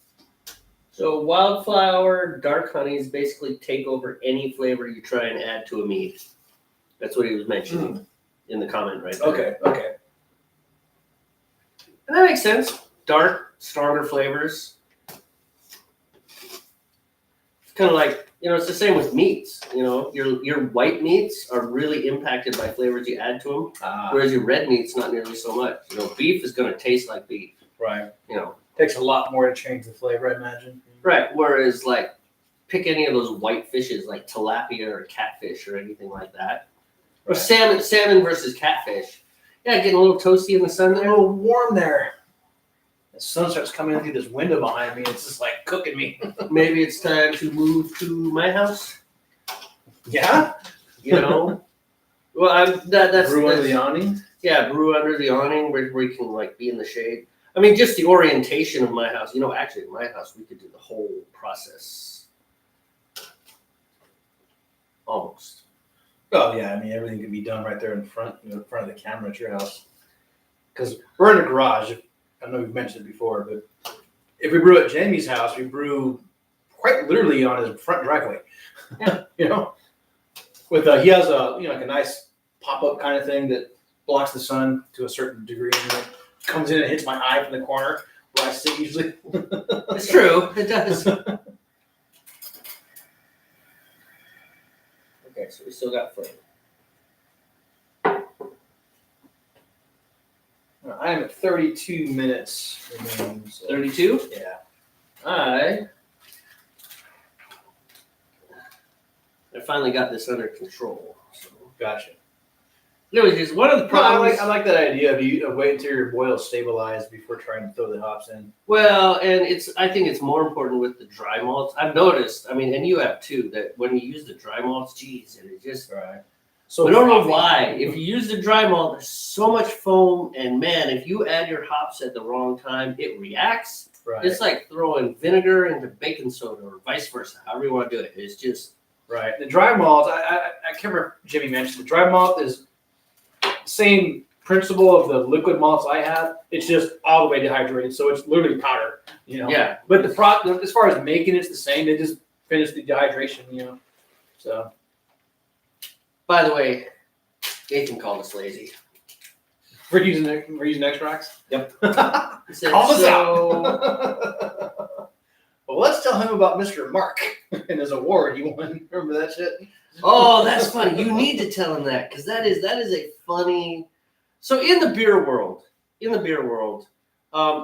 So wildflower dark honeys basically take over any flavor you try and add to a mead. That's what he was mentioning in the comment right there. Okay. And that makes sense. Dark, stronger flavors. It's kind of like, it's the same with meats. Your white meats are really impacted by flavors you add to them, whereas your red meats not nearly so much. Beef is going to taste like beef. Right. Takes a lot more to change the flavor, I imagine. Right. Whereas, like, pick any of those white fishes, like tilapia or catfish or anything like that, or salmon versus catfish. Yeah, getting a little toasty in the sun there. A little warm there. The sun starts coming in through this window behind me. It's just like cooking me. Maybe it's time to move to my house. Yeah. Well, that's brew under the awning. Yeah, brew under the awning where you can like be in the shade. I mean, just the orientation of my house. Actually, in my house, we could do the whole process. Almost. Oh yeah, I mean everything can be done right there in front, in front of the camera at your house. Because we're in a garage. I know we've mentioned it before, but if we brew at Jamey's house, we brew quite literally on his front driveway. Yeah. With he has a like a nice pop-up kind of thing that blocks the sun to a certain degree, and it comes in and hits my eye from the corner where I sit usually. It's true. It does. Okay, so we still got flavor. I am at 32 minutes remaining. So. 32? Yeah. I finally got this under control. So. Gotcha. It was just one of the problems. I like that idea of wait until your boil stabilized before trying to throw the hops in. Well, and I think it's more important with the dry malts. I've noticed, and you have too, that when you use the dry malts, geez, and it just right. So I don't know why. If you use the dry malt, there's so much foam, and man, if you add your hops at the wrong time, it reacts. Right. It's like throwing vinegar into baking soda, or vice versa. However you want to do it, it's just right. The dry malt, I can't remember if Jimmy mentioned the dry malt is the same principle of the liquid malts I have. It's just all the way dehydrated, so it's literally powder. Yeah. But as far as making it's the same. They just finish the dehydration. So. By the way, Nathan called us lazy. We're using extracts? Yep. He said, Call us out. Well, let's tell him about Mr. Mark and his award he won. Remember that shit? Oh, that's funny. You need to tell him that because that is a funny. So in the beer world,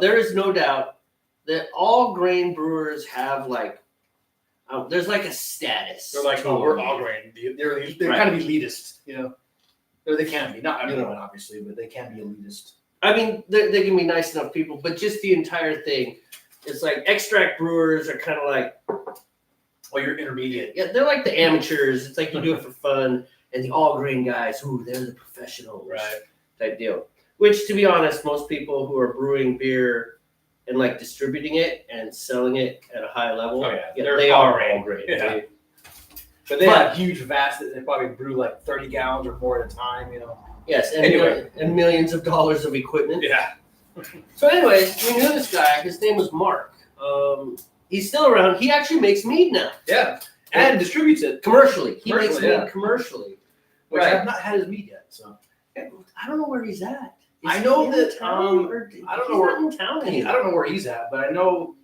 there is no doubt that all grain brewers have like. There's like a status. They're like, we're all grain. They're right. kind of elitist, Or they can be. Not everyone, obviously, but they can be elitist. I mean, they can be nice enough people, but just the entire thing. It's like extract brewers are kind of like, Well, you're intermediate. yeah, they're like the amateurs. It's like you do it for fun, and the all grain guys, ooh, they're the professionals, type deal. Which, to be honest, most people who are brewing beer and like distributing it and selling it at a high level, they are all grain. Yeah. But they have huge vats that they probably brew like 30 gallons or more at a time, you know. Yes, and, and millions of dollars of equipment. Yeah. So, anyways, we knew this guy. His name was Mark. He's still around. He actually makes mead now. Yeah. And distributes it commercially. He makes Commercially, mead commercially. which I've not had his meat yet. So I don't know where he's at. I know that I don't know where in town. anymore. I don't know where he's at, but I know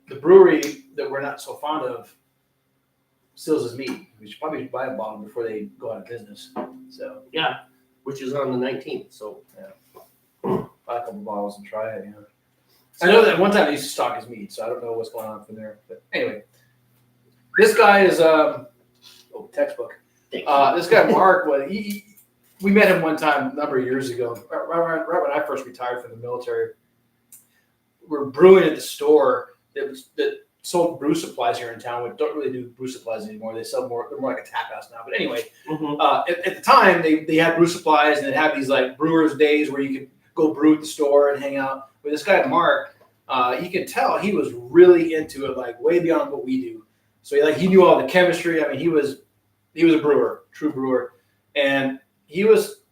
the brewery that we're not so fond of steals his meat. We should probably buy a bottle before they go out of business. So Yeah, which is on the 19th. So buy a couple bottles and try it. You know. I know that one time they used to stock his meat, so I don't know what's going on from there. But anyway, this guy is textbook. This guy Mark, we met him one time a number of years ago, right when I first retired from the military. We're brewing at the store that sold brew supplies here in town. We don't really do brew supplies anymore. They sell more. They're more like a tap house now. But anyway, at the time they had brew supplies and they'd have these like brewers days where you could go brew at the store and hang out. With this guy Mark, you could tell he was really into it, like way beyond what we do. So he knew all the chemistry. I mean, he was a brewer, true brewer, and he was.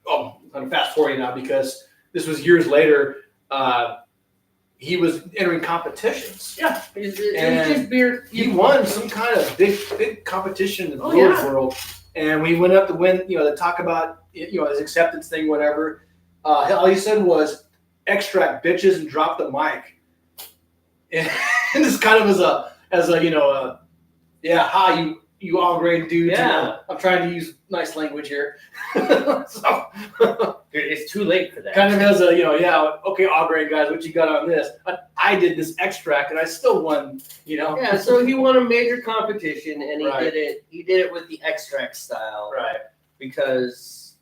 Oh, I'm fast forwarding now because this was years later. He was entering competitions. Yeah, it's just beer. He won some kind of big competition in the brewers world, and we went up to win. To talk about his acceptance thing, whatever. All he said was extract bitches and drop the mic, and this kind of as a you all grain dudes. Yeah. I'm trying to use nice language here. So it's too late for that. kind of as okay, all grain guys, what you got on this? I did this extract and I still won, Yeah, so he won a major competition and he Right. did it with the extract style. Right. Because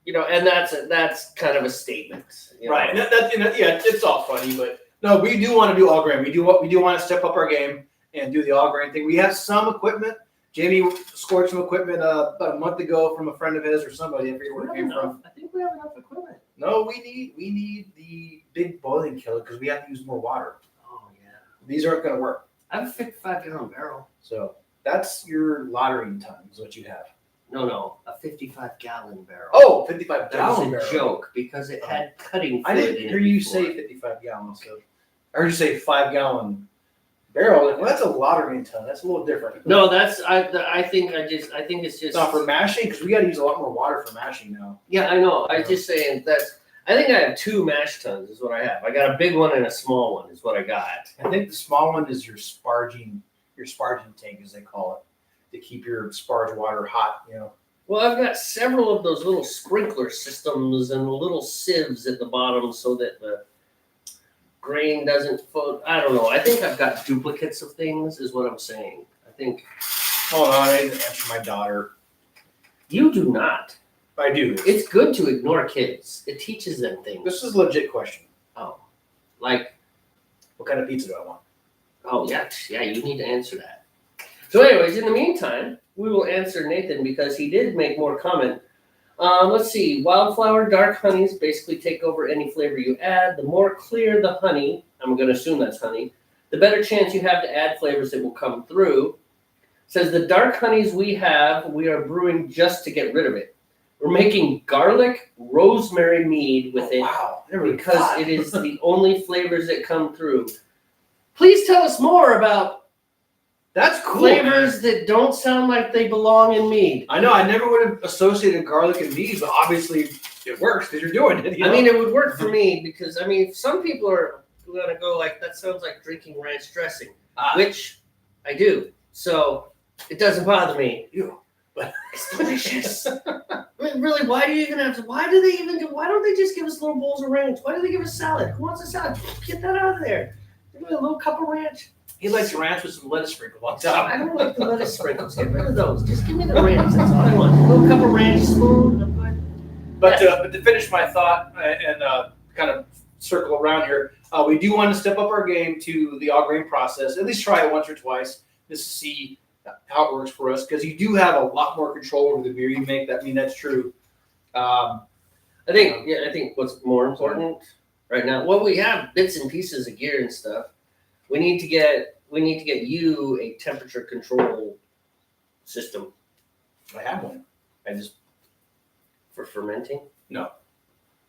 and that's kind of a statement. Right. And it's all funny, but no, we do want to do all grain. We do want to step up our game and do the all grain thing. We have some equipment. Jamey scored some equipment about a month ago from a friend of his or somebody. I forget where it came from. I think we have enough equipment. No, we need the big boiling killer because we have to use more water. Oh yeah. These aren't going to work. I have a 55-gallon barrel. So that's your lottery time is what you have. No, a 55-gallon barrel. Oh, 55 that was gallon a barrel. joke because it had cutting I fluid didn't in hear it you before. say 55 gallons. So I heard you say 5-gallon barrel. Like, well, that's a lottery ton. That's a little different. No, I think it's just Not for mashing because we got to use a lot more water for mashing now. Yeah, I know. I just saying I think I have 2 mash tuns is what I have. I got a big one and a small one is what I got. I think the small one is your sparging tank, as they call it, to keep your sparge water hot. Well, I've got several of those little sprinkler systems and little sieves at the bottom so that the grain doesn't float. I don't know. I think I've got duplicates of things is what I'm saying. I think. Hold on, I didn't answer my daughter. You do not. I do. It's good to ignore kids. It teaches them things. This is a legit question. Oh. Like, what kind of pizza do I want? Oh, yeah, you need to answer that. So anyways, in the meantime, we will answer Nathan because he did make more comment. Let's see. Wildflower dark honeys basically take over any flavor you add. The more clear the honey, I'm going to assume that's honey, the better chance you have to add flavors that will come through. Says the dark honeys we are brewing just to get rid of it. We're making garlic rosemary mead with it. Wow. Because it is the only flavors that come through. Please tell us more about that's cool, flavors that don't sound like they belong in mead. I know. I never would have associated garlic and mead, but obviously it works because you're doing it. I mean, it would work for me because, some people are going to go like, that sounds like drinking ranch dressing, which I do. So it doesn't bother me. But it's delicious. Really, why don't they just give us little bowls of ranch? Why do they give us salad? Who wants a salad? Get that out of there. Give me a little cup of ranch. He likes ranch with some lettuce sprinkled on top. I don't like the lettuce sprinkles. Get rid of those. Just give me the ranch. That's all I want. A little cup of ranch, spoon. I'm good. But to finish my thought and kind of circle around here, we do want to step up our game to the all grain process. At least try it once or twice just to see how it works for us, because you do have a lot more control over the beer you make. That's true. I think what's more important right now, well, we have bits and pieces of gear and stuff. We need to get you a temperature control system. I have one. For fermenting. No,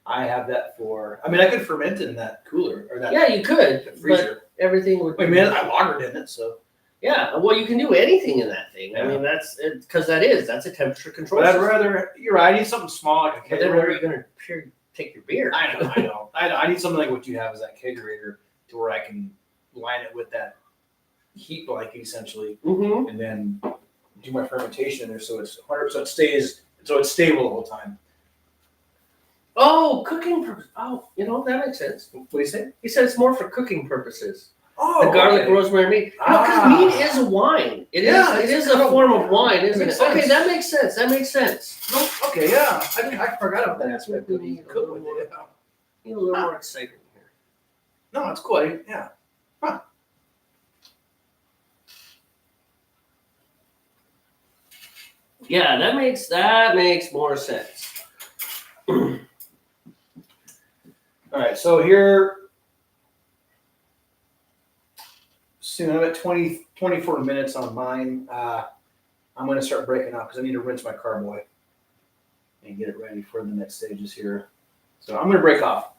I have that for. I mean, I could ferment in that cooler or that. Yeah, you could. Freezer. But everything would. Wait, man, I lagered in it, so. Yeah, well, you can do anything in that thing. Yeah. I mean, that's a temperature control. But I'd system. rather. You're right. I need something small like a But then where are kegerator. you going to take your beer? I know. I need something like what you have as that kegerator, to where I can line it with that heat blanket essentially, Mm-hmm. and then do my fermentation in there, so it's 100%. So it's stable the whole time. Oh, cooking purposes. Oh, that makes sense. What do you say? He said it's more for cooking purposes. Oh, The garlic, okay. rosemary, meat. Because meat is a wine. It is a form of wine, isn't it? Makes Okay, sense. that makes sense. No, okay, yeah. I forgot about that aspect of We the need cook with it. Need a little more excitement here. No, it's cool. Yeah. Huh. Yeah, that makes more sense. All right, so here, soon I'm at 24 minutes on mine. I'm going to start breaking off because I need to rinse my carboy and get it ready for the next stages here. So I'm going to break off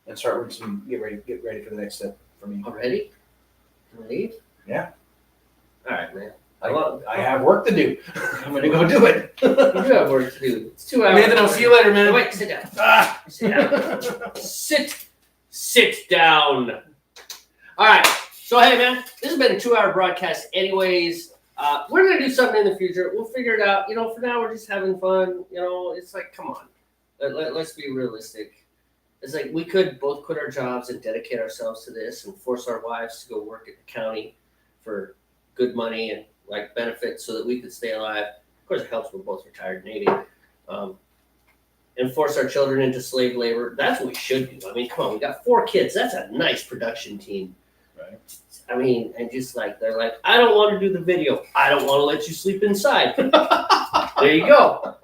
and start rinsing, get ready for the next step for me. Already? Leave? Yeah. All right, man. I have work to do. I'm going to go do it. You do have work to do. It's 2 hours. Nathan, I'll see you later, man. Wait, sit down. Ah. Sit down. Sit down. All right. So, hey, man, this has been a 2-hour broadcast anyways. We're going to do something in the future. We'll figure it out. For now, we're just having fun. It's like, come on. Let's be realistic. It's like we could both quit our jobs and dedicate ourselves to this and force our wives to go work at the county for good money and like benefits so that we could stay alive. Of course, it helps. We're both retired Navy. And force our children into slave labor. That's what we should do. I mean, come on. We got 4 kids. That's a nice production team. Right. I mean, and just like, they're like, I don't want to do the video. I don't want to let you sleep inside. There you go.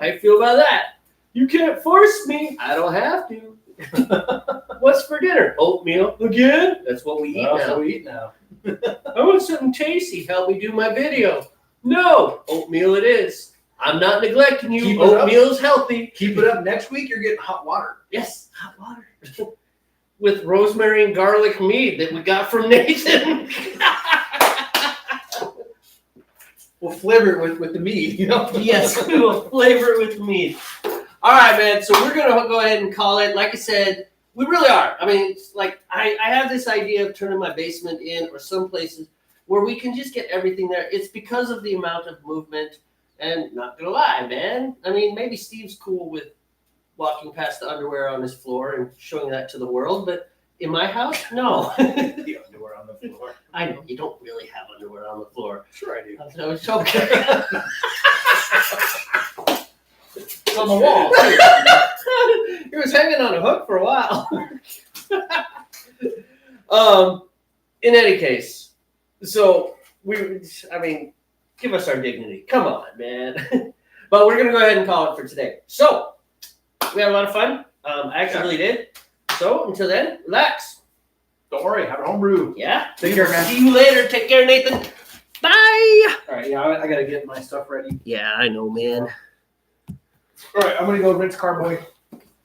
How you feel about that? You can't force me. I don't have to. What's for dinner? Oatmeal. Again? That's what we eat That's now. what we eat now. I want something tasty. Help me do my video. No. Oatmeal it is. I'm not neglecting you. Keep it up. Oatmeal's healthy. Keep it up. Next week, you're getting hot water. Yes, hot water. With rosemary and garlic mead that we got from Nathan. We'll flavor it with the meat, Yes, we will flavor it with mead. All right, man. So we're going to go ahead and call it. Like I said, we really are. I mean, it's like I have this idea of turning my basement in or some places where we can just get everything there. It's because of the amount of movement. And not going to lie, man. I mean, maybe Steve's cool with walking past the underwear on his floor and showing that to the world. But in my house, no. The underwear on the floor. I know. You don't really have underwear on the floor. Sure I do. So it's okay. It's on the wall. It was hanging on a hook for a while. In any case, so give us our dignity. Come on, man. But we're gonna go ahead and call it for today. So we had a lot of fun. I actually really did. So until then, relax. Don't worry, have a home brew. Yeah. Take care, man. See you later. Take care, Nathan. Bye. All right, yeah, I gotta get my stuff ready. Yeah, I know, man. All right, I'm gonna go rinse carboy.